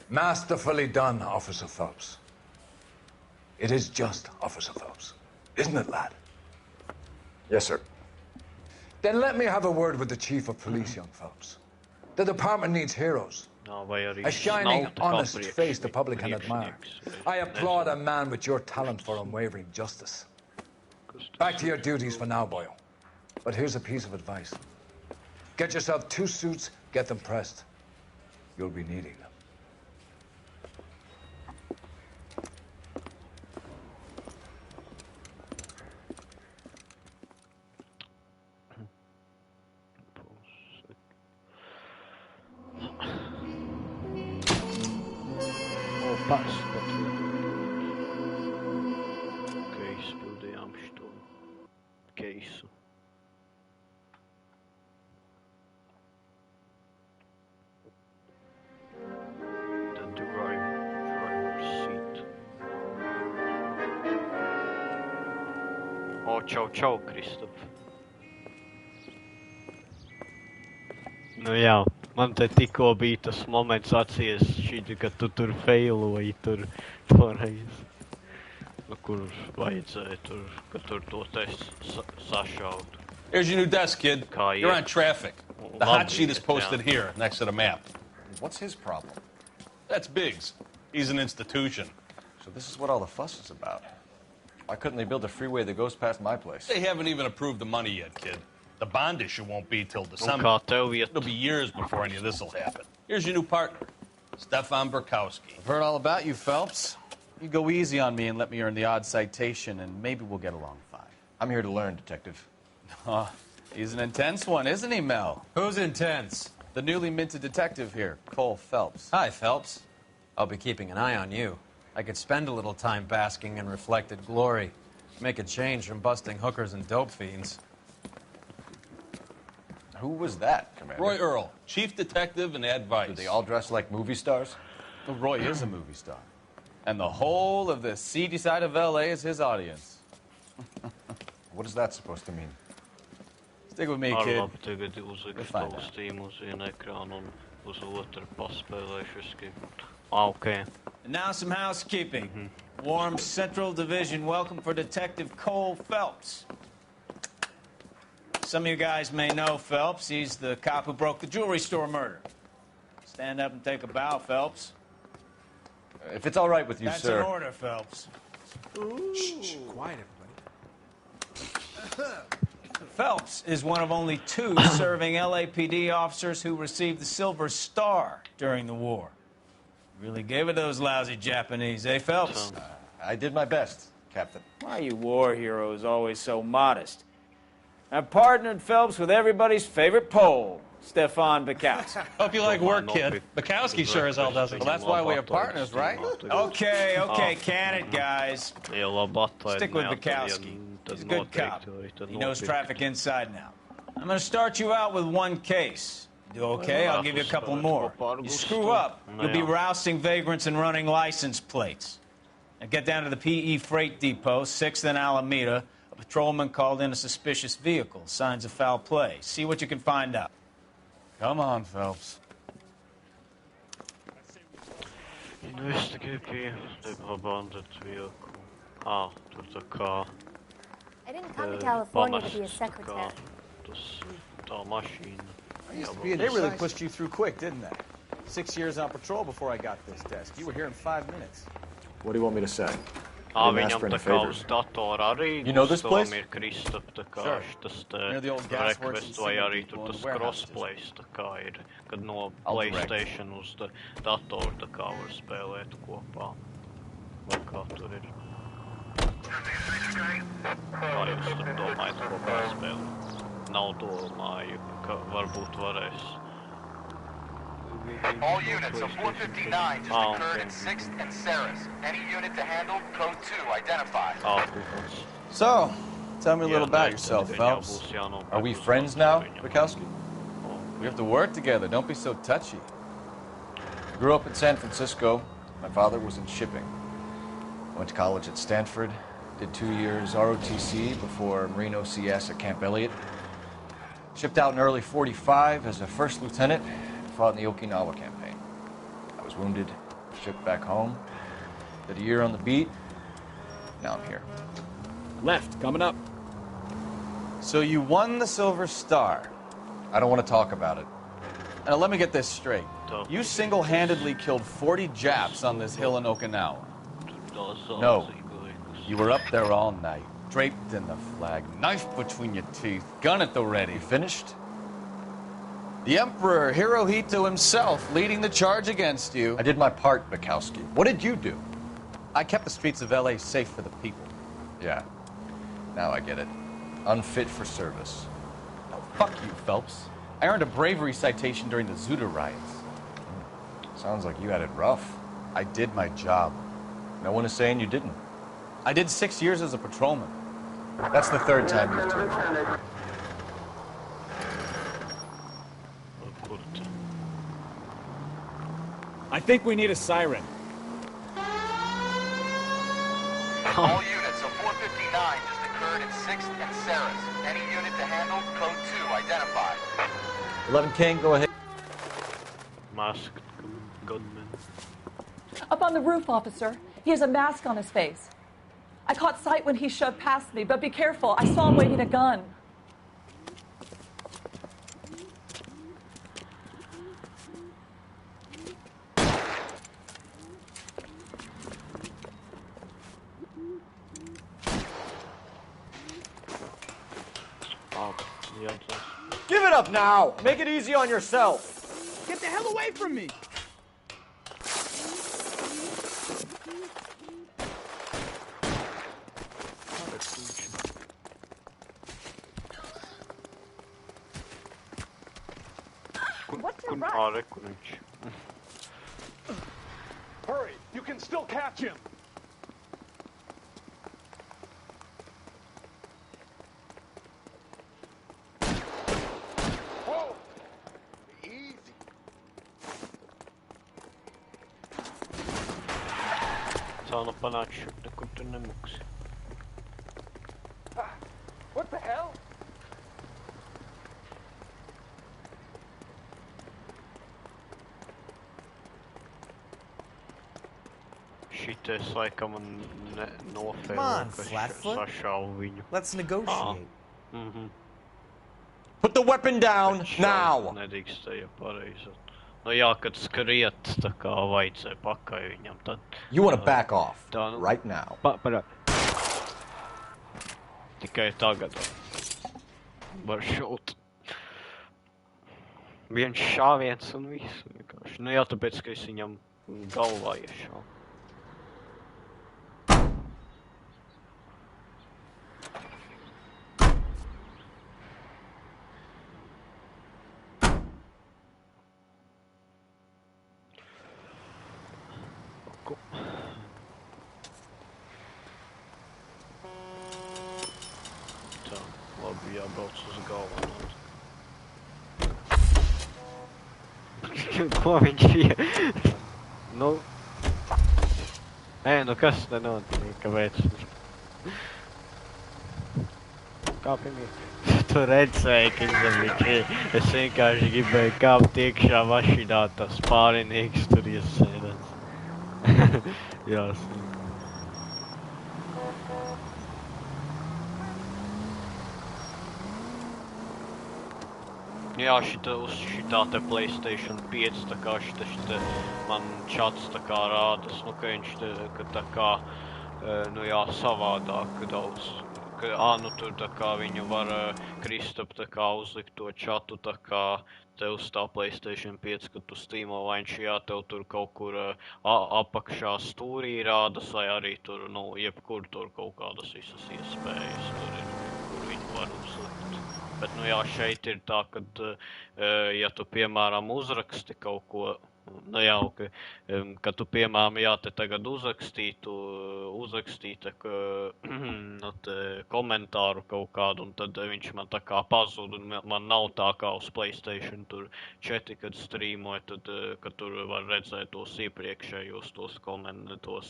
Masterfully done, Officer Phelps. It is just, Officer Phelps. Isn't it, lad? Yes, sir. Then let me have a word with the Chief of Police, young Phelps. The department needs heroes. A shining, honest face the public can admire. I applaud a man with your talent for unwavering justice. Back to your duties for now, boyo. But here's a piece of advice. Get yourself 2 suits, get them pressed. You'll be needing them. Izpildījām šo keisu. The driver's seat. O, čau, Kristop. Nu jā, man te tikko bija tas moments acīs, ka tu tur feiloji tur toreiz. Kur vajadzēja tur, ka tur to testu sašaut. Here's your new desk, kid. You're on traffic. The hot sheet is posted here, next to the map. What's his problem? That's Biggs. He's an institution. So this is what all the fuss is about. Why couldn't they build a freeway that goes past my place? They haven't even approved the money yet, kid. The bond issue won't be till December. It'll be years before any of this will happen. Here's your new partner, Stefan Burkowski. I've heard all about you, Phelps. You go easy on me and let me earn the odd citation, and maybe we'll get along fine. I'm here to learn, Detective. He's an intense one, isn't he, Mel? Who's intense? The newly minted detective here, Cole Phelps. Hi, Phelps. I'll be keeping an eye on you. I could spend a little time basking in reflected glory. Make a change from busting hookers and dope fiends. Who was that, Commander? Roy Earl, chief detective and advice. Do they all dress like movie stars? Well, Roy is a movie star. And the whole of the seedy side of L.A. is his audience. What is that supposed to mean? Stick with me, kid. Okay. And now some housekeeping. Warm Central Division welcome for Detective Cole Phelps. Some of you guys may know Phelps. He's the cop who broke the jewelry store murder. Stand up and take a bow, Phelps. If it's all right with you, That's sir. That's an order, Phelps. Shh, quiet, everybody. Phelps is one of only 2 serving LAPD officers who received the Silver Star during the war. Really gave it those lousy Japanese, eh, Phelps? I did my best, Captain. Why are you war heroes always so modest? I've partnered Phelps with everybody's favorite Pole, Stefan Burkowski. Hope you like work, kid. Burkowski sure as hell doesn't. Well, that's why we have partners, right? Okay, can it, guys? Stick with Burkowski. He's a good cop. He knows traffic inside and out. I'm going to start you out with 1 case. You do okay, I'll give you a couple more. You screw up, you'll be rousting vagrants and running license plates. Now get down to the PE Freight Depot, 6th and Alameda. A patrolman called in a suspicious vehicle. Signs of foul play. See what you can find out. Come on, Phelps. Investigate the abandoned vehicle. To the car. I didn't come to California to be a secretary. They really pushed you through quick, didn't they? 6 years on patrol before I got this desk. You were here in 5 minutes. What do you want me to say? You know this place? Sure. Near the old gas works in Singapore, crossplace kad no PlayStation uz datoru var spēlēt kopā. Vai kā tur ir? Kā jūs tur domājat kopā spēlēt? Nav domāju, ka varbūt varēs. All units of 459 just occurred in 6th and Saris. Any unit to handle, code 2, identified. So, tell me a little about yourself, Phelps. Are we friends now, Burkowski? We have to work together. Don't be so touchy. I grew up in San Francisco. My father was in shipping. I went to college at Stanford, did 2 years ROTC before Marine OCS at Camp Elliott. Shipped out in early '45 as a first lieutenant. Fought in the Okinawa campaign. I was wounded, shipped back home, did a year on the beat. Now I'm here. Left, coming up. So you won the Silver Star. I don't want to talk about it. Now let me get this straight. You single-handedly killed 40 Japs on this hill in Okinawa. No. You were up there all night, draped in the flag, knife between your teeth, gun at the ready. Finished? The Emperor Hirohito himself leading the charge against you. I did my part, Burkowski. What did you do? I kept the streets of L.A. safe for the people. Yeah. Now I get it. Unfit for service. No, fuck you, Phelps. I earned a bravery citation during the Zuda riots. Sounds like you had it rough. I did my job. No one is saying you didn't. I did 6 years as a patrolman. That's the 3rd time you've told me. I think we need a siren. All units of 459 just occurred in 6th and Saris. Any unit to handle, code 2, identified. 11 King, go ahead. Masked gunman. Up on the roof, officer. He has a mask on his face. I caught sight when he shoved past me, but be careful. I saw him waving a gun. Give it up now! Make it easy on yourself! Get the hell away from me! What's your rush? Hurry! You can still catch him! Whoa! Easy. Saanut panakšķi, kur tu nemuksi. What the hell? Šitais laikam man nofēlo, Come on, ka Flatfoot. sašauju viņu. Let's negotiate. Put the weapon down now! Nedrīkstēja pareizi. Nu jā, kad skriet, tā kā vajadzēja pakaļ viņam, tad... You want to back off, tā, nu, right now. Tikai tagad var šaut. Viens šāviens un viss vienkārši. Nu jā, tāpēc, ka es viņam galvā iešāvu. Tā, labi jābrauc uz galveno. Ko viņš ir? Nu... Nu kas te notiek, kāpēc? Kāpjamies? Tu redzēji, ka viņš ir. Es vienkārši gribēju kāpt iekšā mašīnā, tas pārinieks tur iesēdās. Jāsaka. Jā, uz šitā te PlayStation 5, tā kā šita man čats tā kā rādas, nu, ka viņš ka tā kā, nu jā, savādāk daudz. Nu tur tā kā viņu var Kristap tā kā uzlikt to čatu tā kā tev uz tā PlayStation 5, kad tu streamo, vai viņš jā, tev tur kaut kur apakšā stūrī rādas, vai arī tur, nu, jebkur tur kaut kādas visas iespējas tur ir, kur viņu var uzlikt. Bet, nu jā, šeit ir tā, kad, ja tu, piemēram, uzraksti kaut ko, nu jā, ka tu, piemēram, jā, te tagad uzrakstītu, nu, te komentāru kaut kādu, un tad viņš man tā kā pazūd, un man nav tā kā uz PlayStation tur 4, kad streamoju, tad, kad tur var redzēt tos iepriekšējos, tos komentos,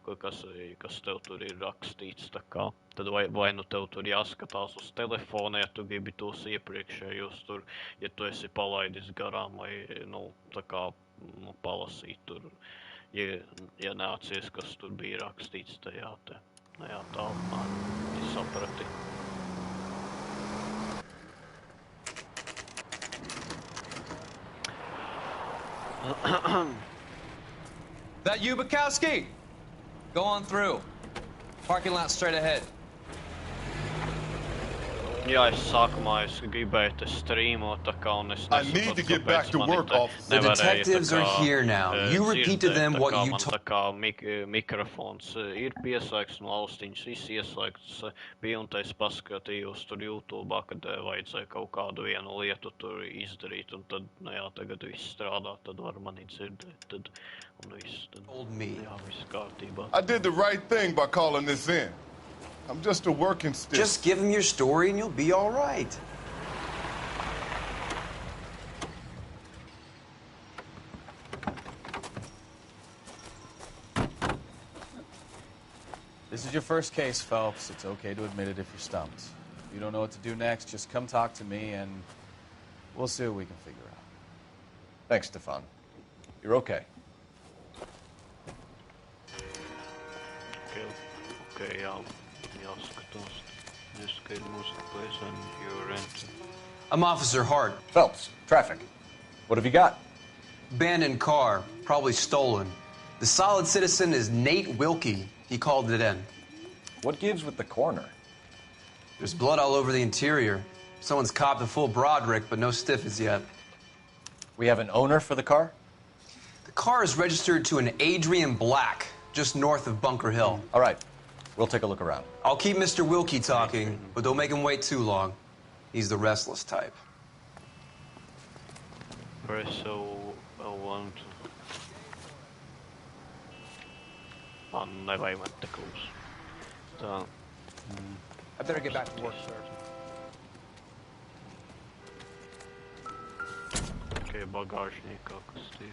kas tev tur ir rakstīts, tā kā. Tad vai nu tev tur jāskatās uz telefona, ja tu gribi tos iepriekšējos tur, ja tu esi palaidis garām, vai, nu, tā kā, nu, palasīt tur, ja neatcies, kas tur bija rakstīts tajā te. Nu jā, tā, tu saprati. That you, Bukowski? Go on through. Parking lot straight ahead. Jā, es sākumā gribēju te streamot, tā kā, un es nesapratu, kāpēc mani te nevarēja, The detectives are here now. You repeat to them what you told. Tā kā mikrofons ir pieslēgts un austiņas viss ieslēgts bija, un es paskatījos tur YouTube'ā, kad vajadzēja kaut kādu vienu lietu tur izdarīt, un tad, nu jā, tagad viss strādā, tad var mani dzirdēt, tad, un viss, tad, jā, viss kārtībā. I did the right thing by calling this in. I'm just a working stick. Just give him your story and you'll be all right. This is your first case, Phelps. It's okay to admit it if you're stumped. If you don't know what to do next, just come talk to me and we'll see what we can figure out. Thanks, Stefan. You're okay. Okay, I'm Officer Hart. Phelps, traffic. What have you got? Abandoned car, probably stolen. The solid citizen is Nate Wilkie. He called it in. What gives with the coroner? There's blood all over the interior. Someone's copped a full Broderick, but no stiff as yet. We have an owner for the car? The car is registered to an Adrian Black, just north of Bunker Hill. All right. We'll take a look around. I'll keep Mr. Wilkie talking, but don't make him wait too long. He's the restless type. Presso L1. Ne vai tacos. Tá. I better get back to work, sir. Okay, багажник как стир.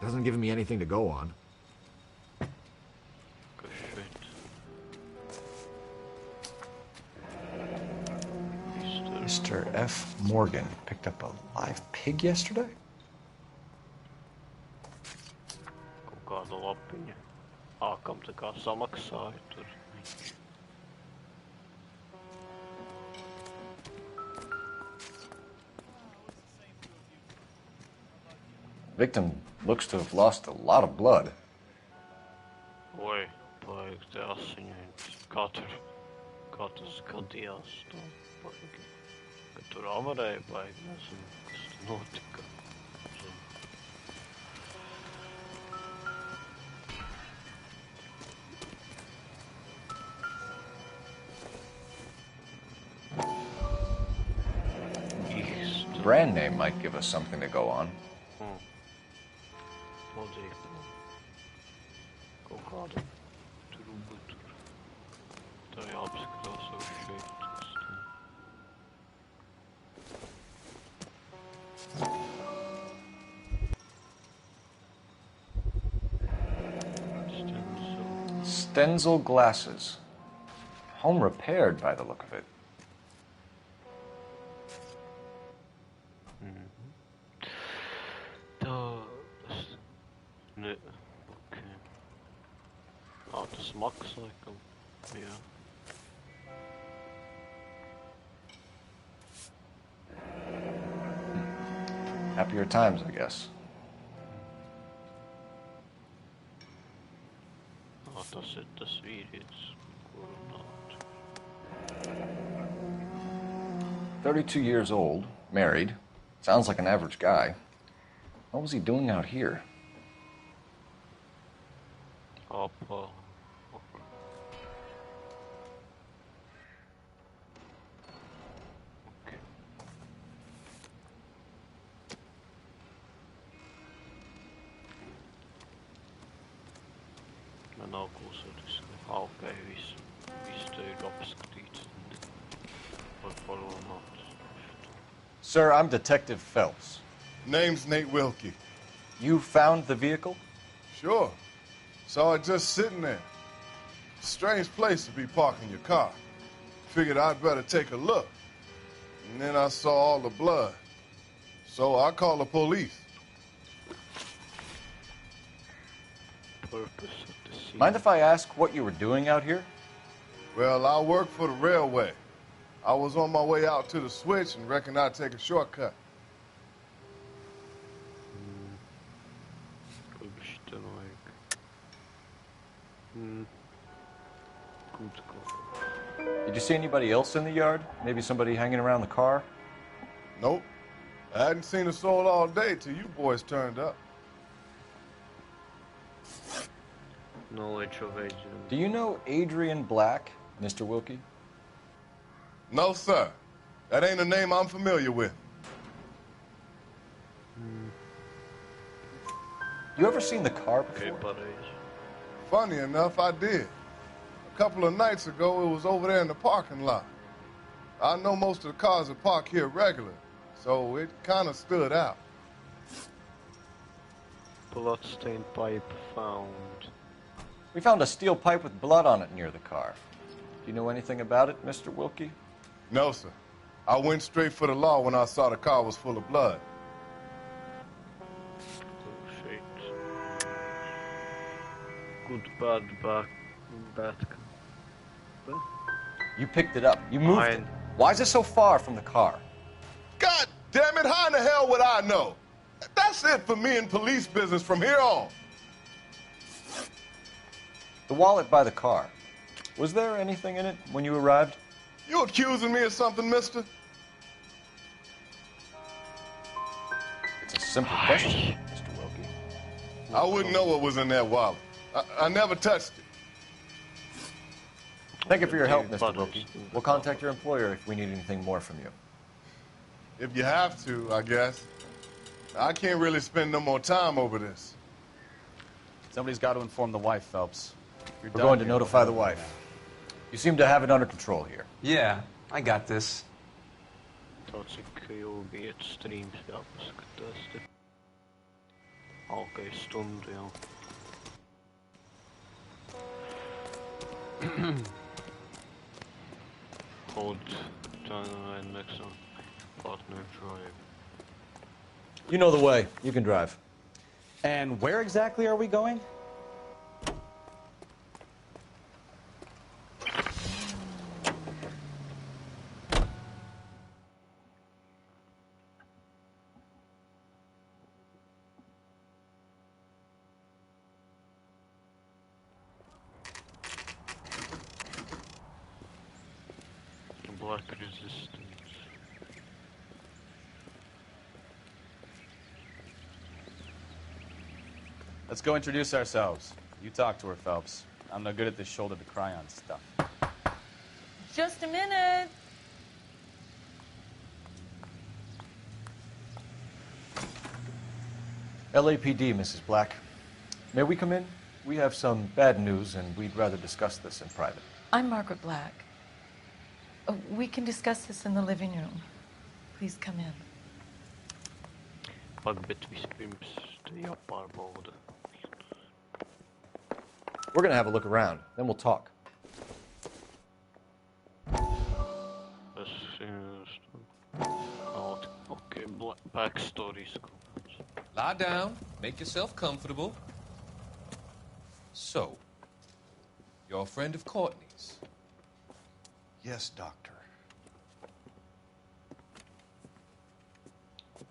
Doesn't give me anything to go on. Mr. F. Morgan picked up a live pig yesterday? Kaut kāda lapiņa. Kam tā kā samaksāja tur. Victim looks to have lost a lot of blood. Oi, paik te asiņains. Katrs gadījās to paik. Kad tur avarēja paik, nezinu, kas tur notika. Brand name might give us something to go on. Stenzel glasses. Home repaired by the look of it. Max laikam, jā. Happier times, I guess. Tas ir tas vīrietis, kuru nāc. 32 years old, married. Sounds like an average guy. What was he doing out here? Apa. Nav klausoties, augai visu te ir apskatīts un parunāt. Sir, I'm Detective Phelps. Name's Nate Wilkie. You found the vehicle? Sure. Saw it just sitting there. Strange place to be parking your car. Figured I'd better take a look. And then I saw all the blood. So I called the police. Purpose. Mind if I ask what you were doing out here? Well, I work for the railway. I was on my way out to the switch and reckoned I'd take a shortcut. Did you see anybody else in the yard? Maybe somebody hanging around the car? Nope. I hadn't seen a soul all day till you boys turned up. Knowledge of agent. Do you know Adrian Black, Mr. Wilkie? No, sir. That ain't a name I'm familiar with. You ever seen the car before? Funny enough, I did. A couple of nights ago, it was over there in the parking lot. I know most of the cars are parked here regular, so it kind of stood out. Bloodstained pipe found. We found a steel pipe with blood on it near the car. Do you know anything about it, Mr. Wilkie? No, sir. I went straight for the law when I saw the car was full of blood. Good, bad, bad. You picked it up. You moved it. Why is it so far from the car? God damn it, how in the hell would I know? That's it for me in police business from here on. The wallet by the car. Was there anything in it when you arrived? You accusing me of something, mister? It's a simple question, Mr. Wilkie. I wouldn't know what was in that wallet. I never touched it. Thank you for your help, Mr. Wilkie. We'll contact your employer if we need anything more from you. If you have to, I guess. I can't really spend no more time over this. Somebody's got to inform the wife, Phelps. We're going to notify the wife. You seem to have it under control here. Yeah, I got this. Cik ilgi iet streams jāpaskatās te. Alkai stundu jau. Hold time and next on partner drive. You know the way. You can drive. And where exactly are we going? Black resistance. Let's go introduce ourselves. You talk to her, Phelps. I'm no good at this shoulder to cry on stuff. Just a minute. LAPD, Mrs. Black. May we come in? We have some bad news, and we'd rather discuss this in private. I'm Margaret Black. We can discuss this in the living room. Please come in. Pagbet vispirms te jāpārbauda. We're going to have a look around, then we'll talk. Okay, backstories. Lie down, make yourself comfortable. So, you're a friend of Courtney's? Yes, Doctor.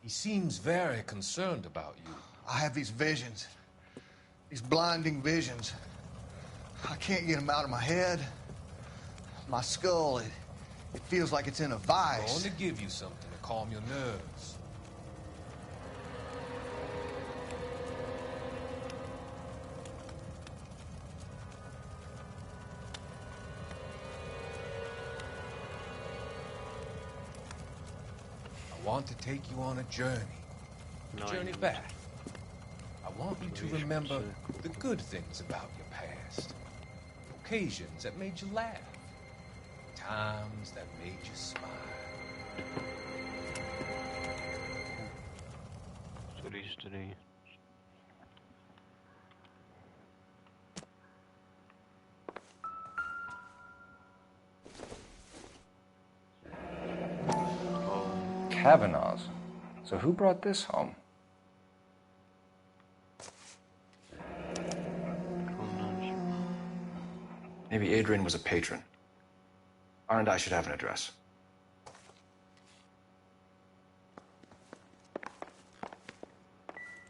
He seems very concerned about you. I have these visions. These blinding visions. I can't get them out of my head. My skull, it feels like it's in a vice. I'm going to give you something to calm your nerves. I want to take you on a journey. A journey back. I want you to remember the good things about your past. Occasions that made you laugh. Times that made you smile. Today. Kavanaugh's. So who brought this home? Maybe Adrian was a patron. R&I should have an address.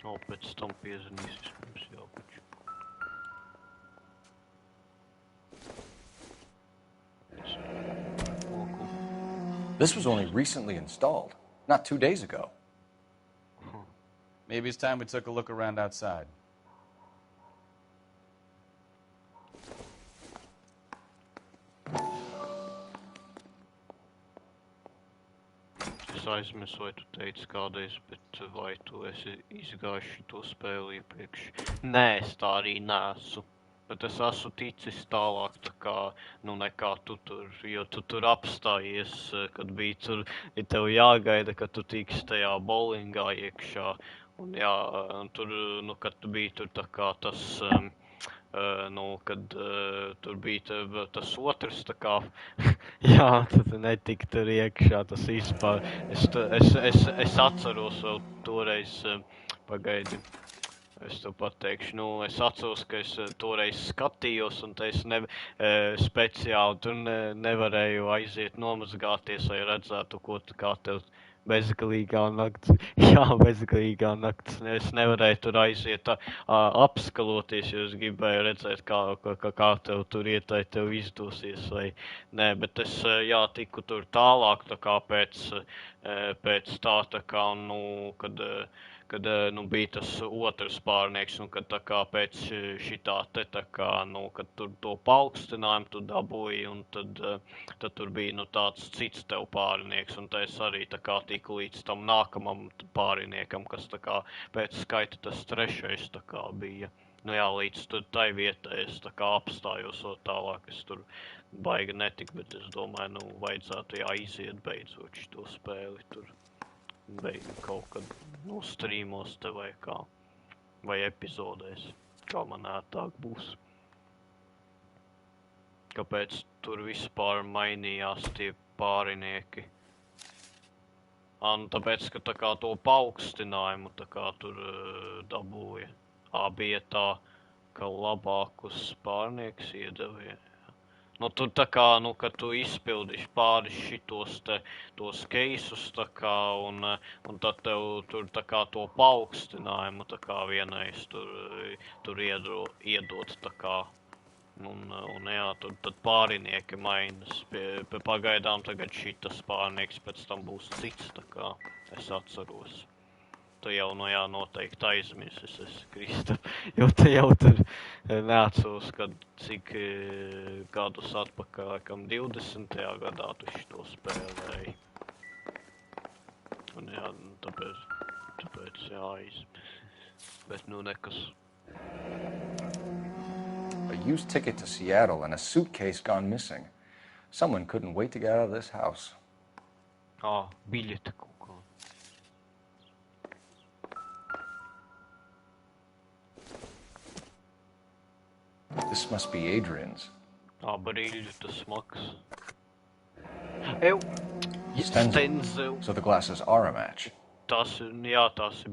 Opet tam piezīmēs mums jāpač. This was only recently installed, not 2 days ago. Maybe it's time we took a look around outside. Es aizmirsu, vai tu teici kādreiz, bet vai tu esi izgājis to spēli iepriekš? Nē, es tā arī neesmu. Bet es esmu ticis tālāk tā kā, nekā tu tur, jo tu tur apstājies, kad bija tur, ja tev jāgaida, ka tu tiksi tajā bowlingā iekšā. Un jā, tur, kad tu biji tur tā kā tas, kad tur bija tas otrs, tā kā, jā, tad netika tur iekšā, tas īspār. Es atceros vēl toreiz, pagaidi. Es tev pateikšu, es atceros, ka es toreiz skatījos, un te es speciāli tur nevarēju aiziet nomazgāties, lai redzētu, kā tev bezgalīgā nakts. Jā, bezgalīgā nakts. Es nevarēju tur aiziet apskaloties, jo es gribēju redzēt, kā tev tur iet, vai tev izdosies vai nē, bet es, jā, tiku tur tālāk, tā kā pēc tā kā, nu, kad nu, bija tas otrs pārnieks, un kad tā kā pēc šitā te tā kā, nu, kad tur to paaugstinājumu tu dabūji, un tad tur bija, nu, tāds cits tev pārnieks, un tā es arī tā kā tiku līdz tam nākamam pārniekam, kas tā kā pēc skaita tas trešais tā kā bija. Nu jā, līdz tur tai vietai es tā kā apstājos, o tālāk es tur baigi netik, bet es domāju, nu, vajadzētu jāiziet beidzot šito spēli tur. Beigi kaut kad, nu, strīmos te vai kā, vai epizodēs, kā man ētāk būs. Kāpēc tur vispār mainījās tie pārinieki? Nu, tāpēc, ka tā kā to paaugstinājumu tā kā tur dabūja. Bija tā, ka labākus pārniekus iedevīja. Nu, tur tā kā, nu, ka tu izpildīši pāris šitos te, tos keisus, tā kā, un tad tev tur tā kā to paaugstinājumu, tā kā vienais tur iedot, tā kā, un jā, tad pārinieki mainas, pagaidām tagad šitas pārnieks, pēc tam būs cits, tā kā, es atceros. Tu jau, nu jā, noteikti aizmirsis, Kristap, jo te jau tur neatceros, kad cik gadus atpakaļ, kam 20. gadā tu šito spēlēji. Un jā, tāpēc jā, bet nu nekas. A used ticket to Seattle and a suitcase gone missing. Someone couldn't wait to get out of this house. Biļete kaut kā. This must be Adrian's. Brīļu tas smags. Stenzel. So the glasses are a match. Tās ir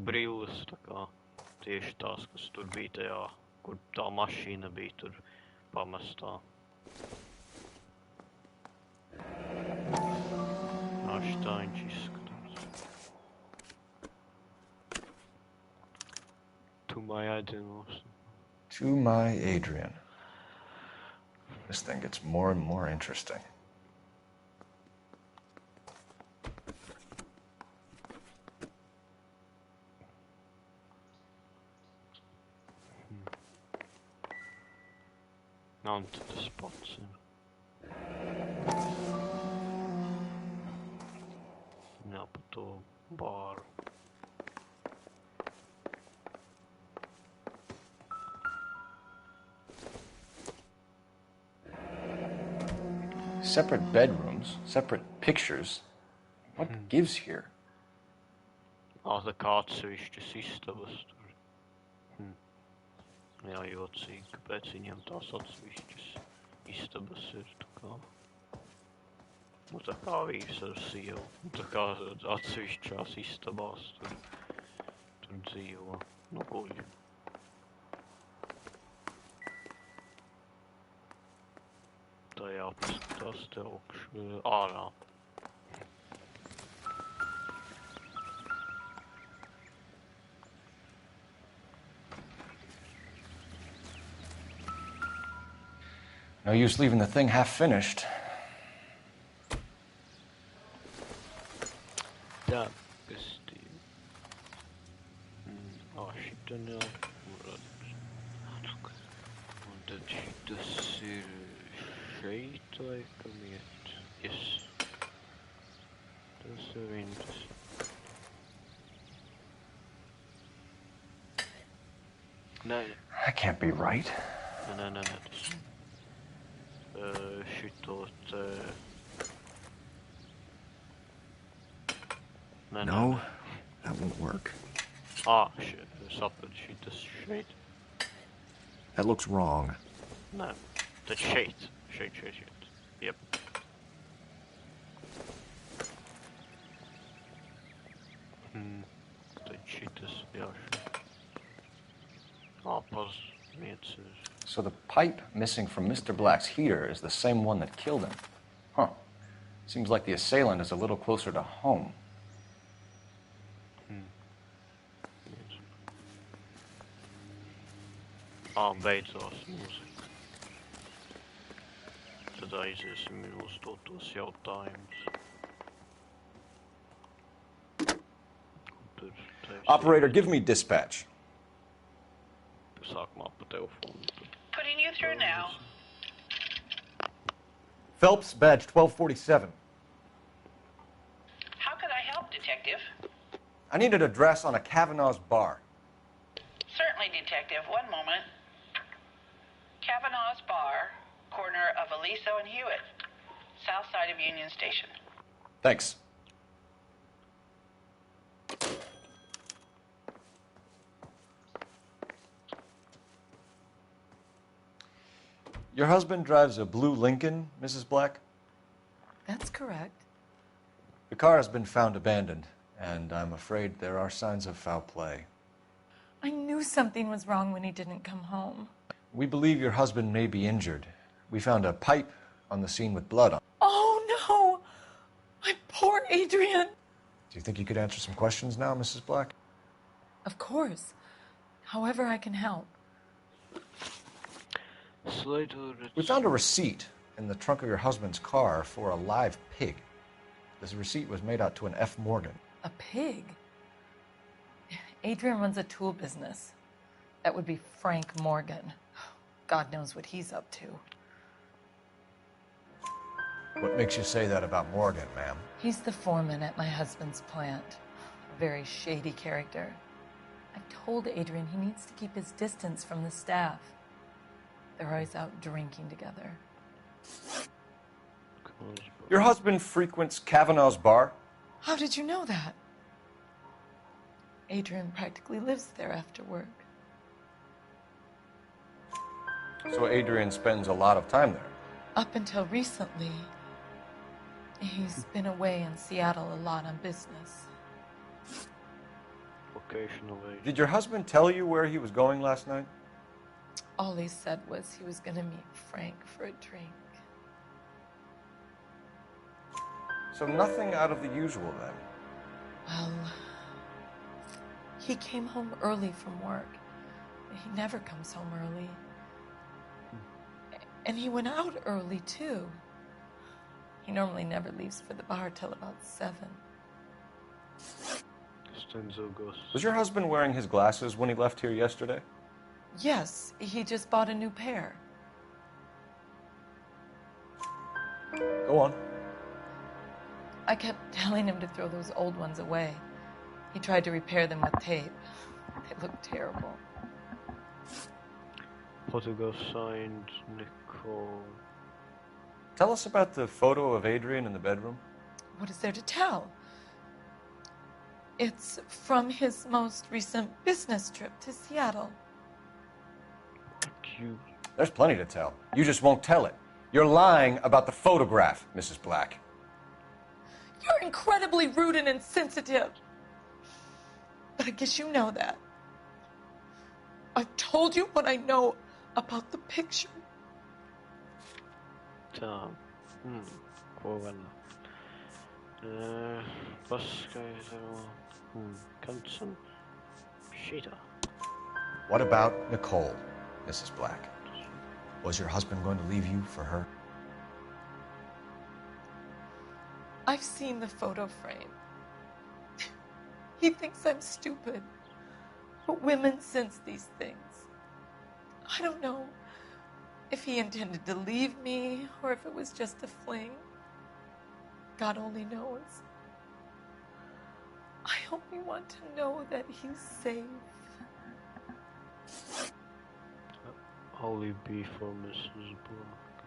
brilles, tā kā tieši tās, kas tur bija tajā, kur tā mašīna bija tur pamestā. Šitā viņš izskatās. To my Adrian. To my Adrian. This thing gets more and more interesting. On to the spots. Now put the bar. Separate bedrooms, separate pictures. What gives here? Tā kā atsevišķas istabas tur. Jā, jocīgi, kāpēc viņiem tās atsevišķas istabas ir, tā kā. Nu, tā kā vīrs ar sievu. Tā kā atsevišķās istabās tur dzīvo, nu, guļ. Tā jāpaskatās te augšu, ārā. No use leaving the thing half finished. Tā, kas tie? Šitan jau un tad šitas ir šeit, laikam iet. Yes. Tas ir viņas. Nē. That can't be right. Nē, tas. Šito te. No, that won't work. Sapratu, šitas šeit. That looks wrong. Nē, tad šeit. Šeit. Yep. Tad šitas, jā. So the pipe missing from Mr. Black's heater is the same one that killed him. Huh. Seems like the assailant is a little closer to home. Beidzās mūzika. Tad aiziesim uzdotos jautājumus. Operator, give me dispatch. Sākumā pa telefonu. Putting you through now. Phelps, badge 1247. How could I help, Detective? I need an address on a Kavanaugh's bar. Certainly, Detective. One moment. Kavanaugh's Bar, corner of Aliso and Hewitt, south side of Union Station. Thanks. Your husband drives a blue Lincoln, Mrs. Black? That's correct. The car has been found abandoned, and I'm afraid there are signs of foul play. I knew something was wrong when he didn't come home. We believe your husband may be injured. We found a pipe on the scene with blood on it. Oh, no! My poor Adrian! Do you think you could answer some questions now, Mrs. Black? Of course. However I can help. We found a receipt in the trunk of your husband's car for a live pig. This receipt was made out to an F. Morgan. A pig? Adrian runs a tool business. That would be Frank Morgan. God knows what he's up to. What makes you say that about Morgan, ma'am? He's the foreman at my husband's plant. A very shady character. I've told Adrian he needs to keep his distance from the staff. They're always out drinking together. Your husband frequents Kavanaugh's bar? How did you know that? Adrian practically lives there after work. So Adrian spends a lot of time there? Up until recently, he's been away in Seattle a lot on business. Occasionally. Did your husband tell you where he was going last night? All he said was he was going to meet Frank for a drink. So nothing out of the usual then? Well, he came home early from work. He never comes home early. And he went out early, too. He normally never leaves for the bar till about 7. Was your husband wearing his glasses when he left here yesterday? Yes, he just bought a new pair. Go on. I kept telling him to throw those old ones away. He tried to repair them with tape. They looked terrible. Photograph signed Nicole. Tell us about the photo of Adrian in the bedroom. What is there to tell? It's from his most recent business trip to Seattle. There's plenty to tell. You just won't tell it. You're lying about the photograph, Mrs. Black. You're incredibly rude and insensitive. But I guess you know that. I've told you what I know about the picture. Tamam. Kovala. Vad ska jag säga? Kanske. Shita. What about Nicole, Mrs. Black? Was your husband going to leave you for her? I've seen the photo frame. He thinks I'm stupid. But women sense these things. I don't know if he intended to leave me or if it was just a fling. God only knows. I only want to know that he's safe. Holy be for Mrs. Black.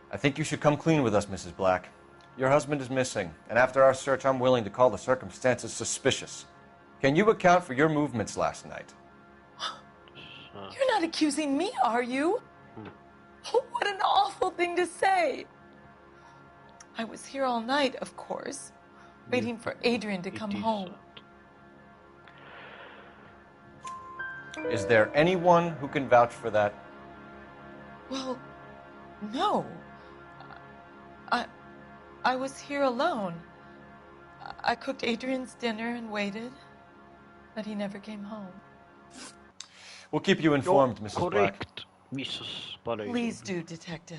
I think you should come clean with us, Mrs. Black. Your husband is missing, and after our search, I'm willing to call the circumstances suspicious. Can you account for your movements last night? You're not accusing me, are you? Oh, what an awful thing to say. I was here all night, of course, waiting for Adrian to come home. Is there anyone who can vouch for that? Well, no. I was here alone. I cooked Adrian's dinner and waited, but he never came home. We'll keep you informed, Mrs. Black. Mrs. Black. Please do, Detective.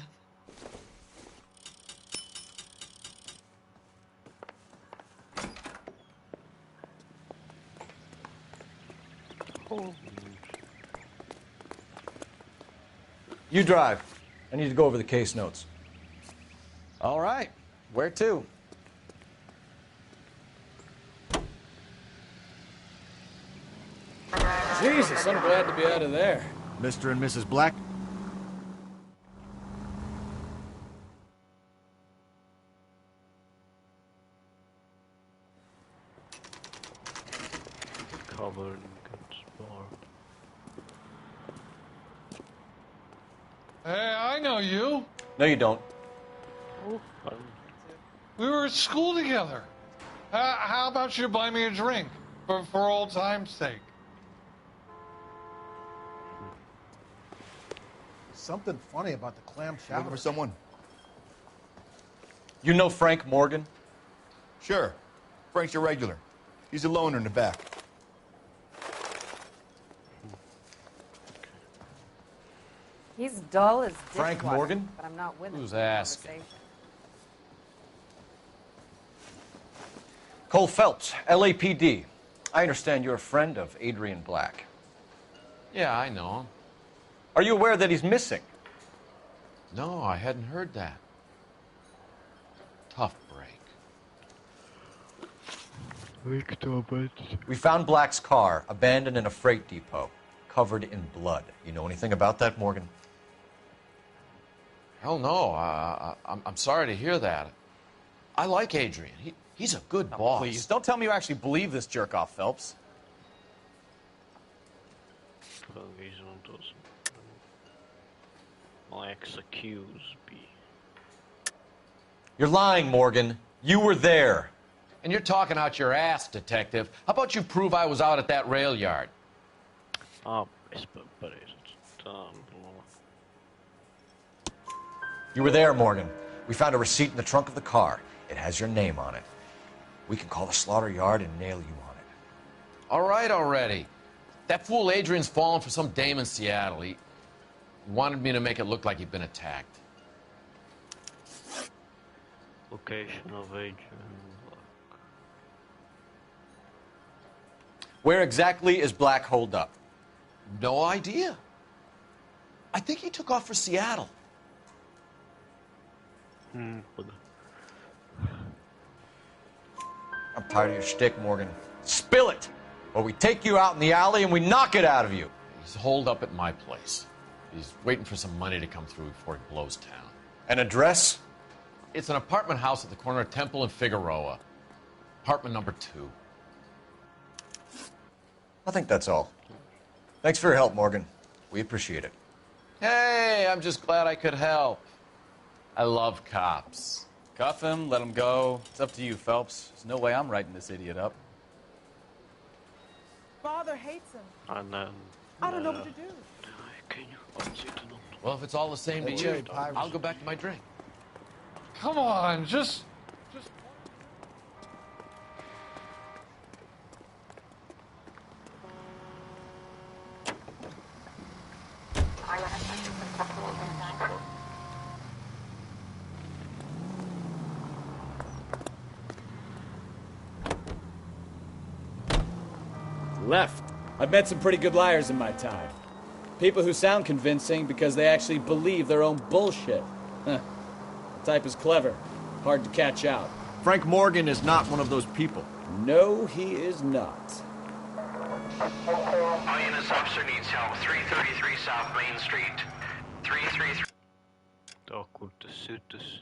You drive. I need to go over the case notes. All right. Where to? Jesus, I'm glad to be out of there. Mr. and Mrs. Black? Covered against bar. Hey, I know you. No, you don't. Oh, we were at school together. How about you buy me a drink for old time's sake? Something funny about the clam chowder. Looking for someone? You know Frank Morgan? Sure. Frank's your regular. He's a loner in the back. He's dull as Frank dishwater, Morgan? but I'm not with him. Who's asking? Cole Phelps, LAPD. I understand you're a friend of Adrian Black. Yeah, I know him. Are you aware that he's missing? No, I hadn't heard that. Tough break. We found Black's car abandoned in a freight depot, covered in blood. You know anything about that, Morgan? Hell no. I'm sorry to hear that. I like Adrian. He's a good boss. Please, don't tell me you actually believe this jerk-off, Phelps. Excuse me. You're lying, Morgan. You were there. And you're talking out your ass, Detective. How about you prove I was out at that rail yard? You were there, Morgan. We found a receipt in the trunk of the car. It has your name on it. We can call the slaughter yard and nail you on it. All right already. That fool Adrian's fallen for some dame in Seattle. He wanted me to make it look like he'd been attacked. Location of Adrian Black. Where exactly is Black holed up? No idea. I think he took off for Seattle. I'm tired of your shtick, Morgan. Spill it! Or we take you out in the alley and we knock it out of you. He's holed up at my place. He's waiting for some money to come through before he blows town. An address? It's an apartment house at the corner of Temple and Figueroa. Apartment number 2. I think that's all. Thanks for your help, Morgan. We appreciate it. Hey, I'm just glad I could help. I love cops. Cuff him, let him go. It's up to you, Phelps. There's no way I'm writing this idiot up. Father hates him. And then... I don't know what to do. Well, if it's all the same to you, I'll go back to my drink. Come on, just... Left. I've met some pretty good liars in my time. People who sound convincing because they actually believe their own bullshit. The type is clever, hard to catch out. Frank Morgan is not one of those people. No, he is not. All units, officer needs help. 333 South Main Street. 333. Awkward to suit us.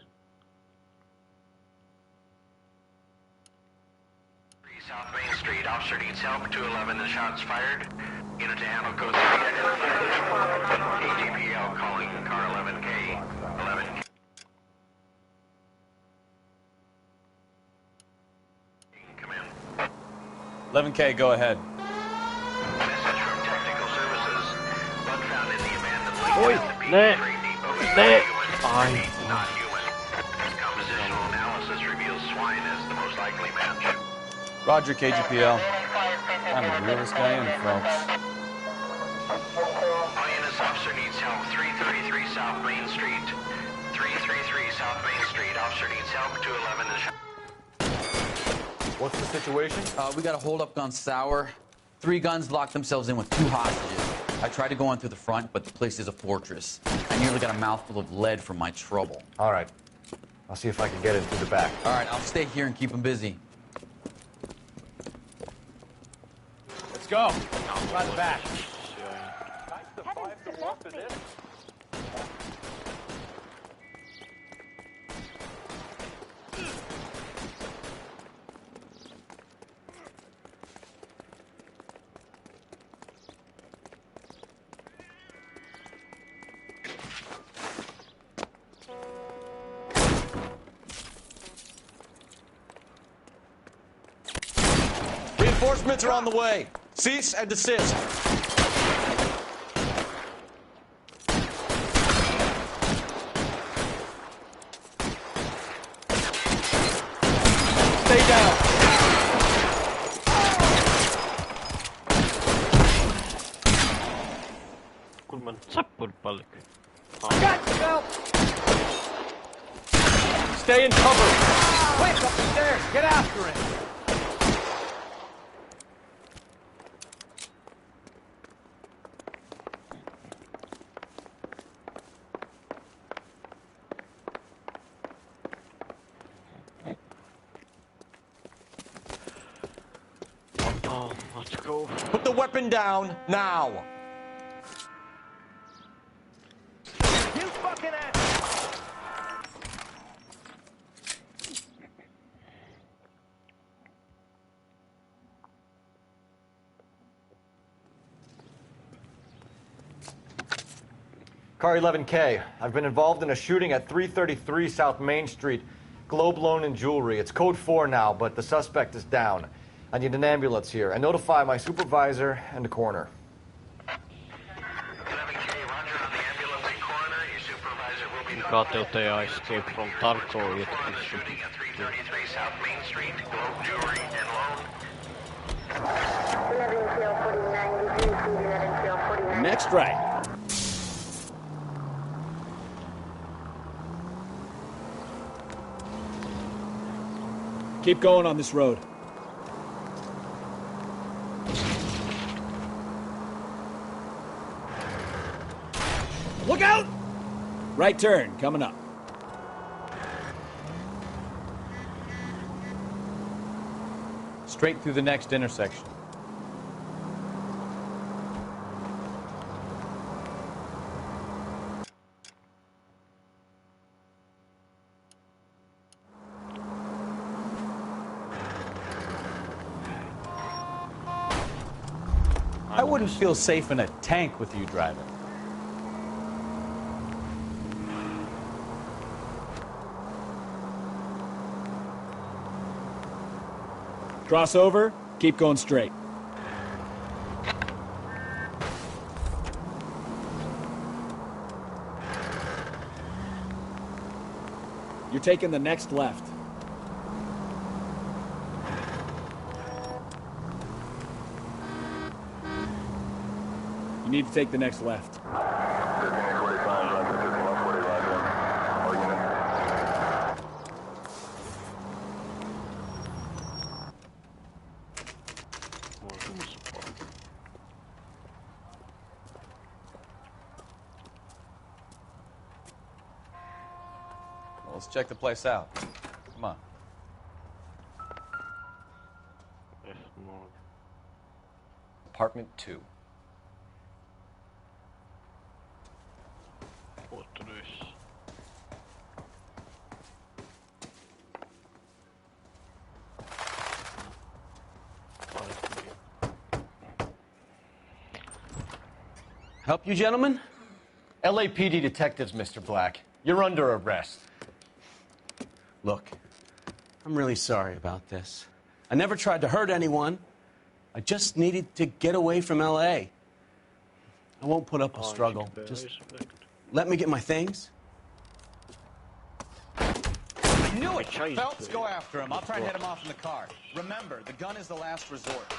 South Main Street. Officer needs help. 211 and shots fired. Unit to handle code 3 identified. KGPL calling car 11K. 11K. 11K, go ahead. Message from Technical Services. Blood found in the abandoned Oi, freight ne. Not human. Compositional analysis reveals swine as the most likely match. Roger, KGPL. I'm the realest guy in, Phelps. This officer needs help. 333 South Main Street. 333 South Main Street. Officer needs help. 211 in shot. What's the situation? We got a hold-up gun sour. 3 guns locked themselves in with 2 hostages. I tried to go in through the front, but the place is a fortress. I nearly got a mouthful of lead from my trouble. All right. I'll see if I can get in through the back. All right, I'll stay here and keep them busy. Let's go. By the back. Reinforcements are on the way. Cease and desist. Stay down. Kulman zappurpalk. Got the belt. Stay in cover. Quick, up the stairs. Get after it. Let's go. Put the weapon down now. You fucking ass. Car 11K. I've been involved in a shooting at 333 South Main Street. Globe Loan and Jewelry. It's code 4 now, but the suspect is down. I need an ambulance here. And notify my supervisor and the coroner. 11K, roger on the ambulance and coroner. Your supervisor will be Got they escaped from Tarko. shooting at 333 South Main Street. Globe Jewelry and Loan. Next right. Keep going on this road. Look out! Right turn, coming up. Straight through the next intersection. I wouldn't feel safe in a tank with you driving. Cross over, keep going straight. You're taking the next left. You need to take the next left. Let's check the place out. Come on. Apartment 2. Help you, gentlemen? LAPD detectives, Mr. Black. You're under arrest. Look, I'm really sorry about this. I never tried to hurt anyone. I just needed to get away from L.A. I won't put up a struggle. Just let me get my things. I knew it! Phelps, go after him. I'll try and head him off in the car. Remember, the gun is the last resort.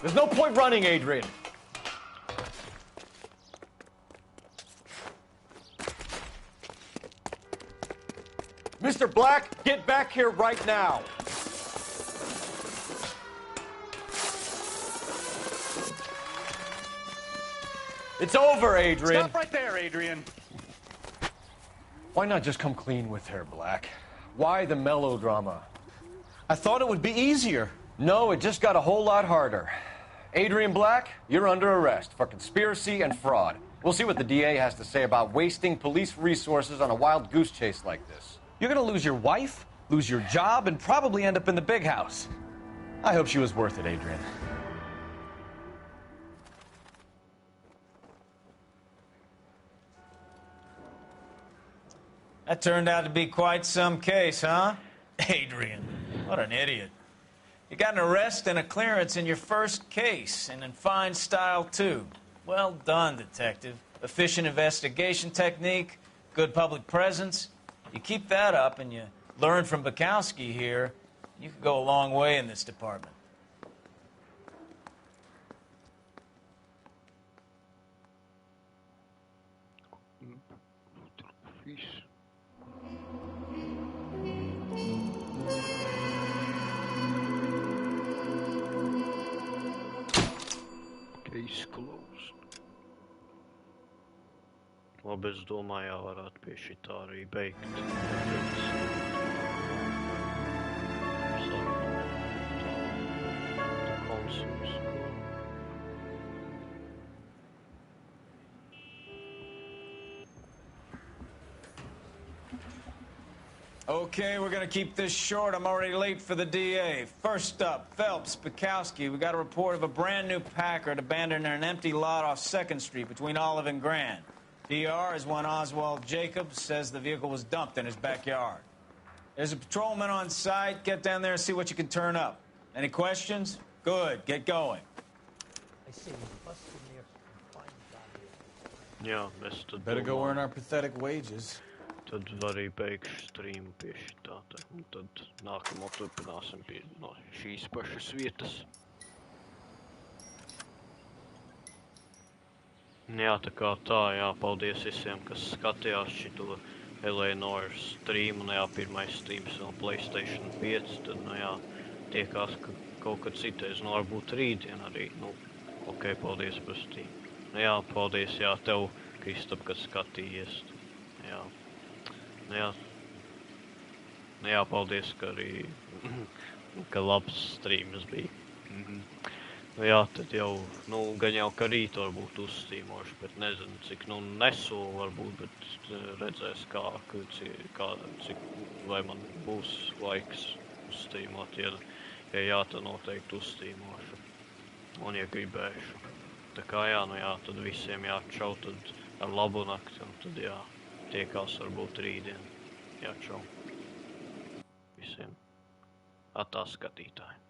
There's no point running, Adrian. Mr. Black, get back here right now. It's over, Adrian. Stop right there, Adrian. Why not just come clean with her, Black? Why the melodrama? I thought it would be easier. No, it just got a whole lot harder. Adrian Black, you're under arrest for conspiracy and fraud. We'll see what the DA has to say about wasting police resources on a wild goose chase like this. You're gonna lose your wife, lose your job, and probably end up in the big house. I hope she was worth it, Adrian. That turned out to be quite some case, huh? Adrian, what an idiot. You got an arrest and a clearance in your first case, and in fine style, too. Well done, detective. Efficient investigation technique, good public presence. You keep that up and you learn from Bukowski here, you could go a long way in this department. Case closed. Labi, es domāju, jā, varētu pie šitā arī beigt. Okay, we're gonna keep this short. I'm already late for the DA. First up, Phelps, Bukowski. We got a report of a brand new Packard abandoned in an empty lot off 2nd Street between Olive and Grand. DR is one Oswald Jacobs, says the vehicle was dumped in his backyard. There's a patrolman on site. Get down there and see what you can turn up. Any questions? Good, get going. I see. Jā, mēs tad Better go earn our pathetic wages. Tad arī beigšu streamu pie šitā. Un tad nākamo turpināsim pie no šīs pašas vietas. Jā, tā kā tā, jā, paldies visiem, kas skatījās šito Noire streamu. Jā, pirmais streams no PlayStation 5, tad, jā, tiekās kaut kad citais, varbūt rītdien arī, ok, paldies par streamu. Jā, paldies, jā, tev, Kristap, kas skatījies. Jā. Jā, paldies, ka arī, ka labs streams bija. Jā, tad jau, gan jau, ka rīt varbūt uzstīmoši, bet nezinu, cik, nesolu varbūt, bet redzēs, cik, vai man būs laiks uzstīmot, ja jā, tad noteikti uzstīmošu, un ja gribēšu. Tā kā jā, jā, tad visiem jā, čau, tad ar labu nakti, un tad jā, tiekās varbūt rītdien. Jā, čau. Visiem. Atā skatītāji.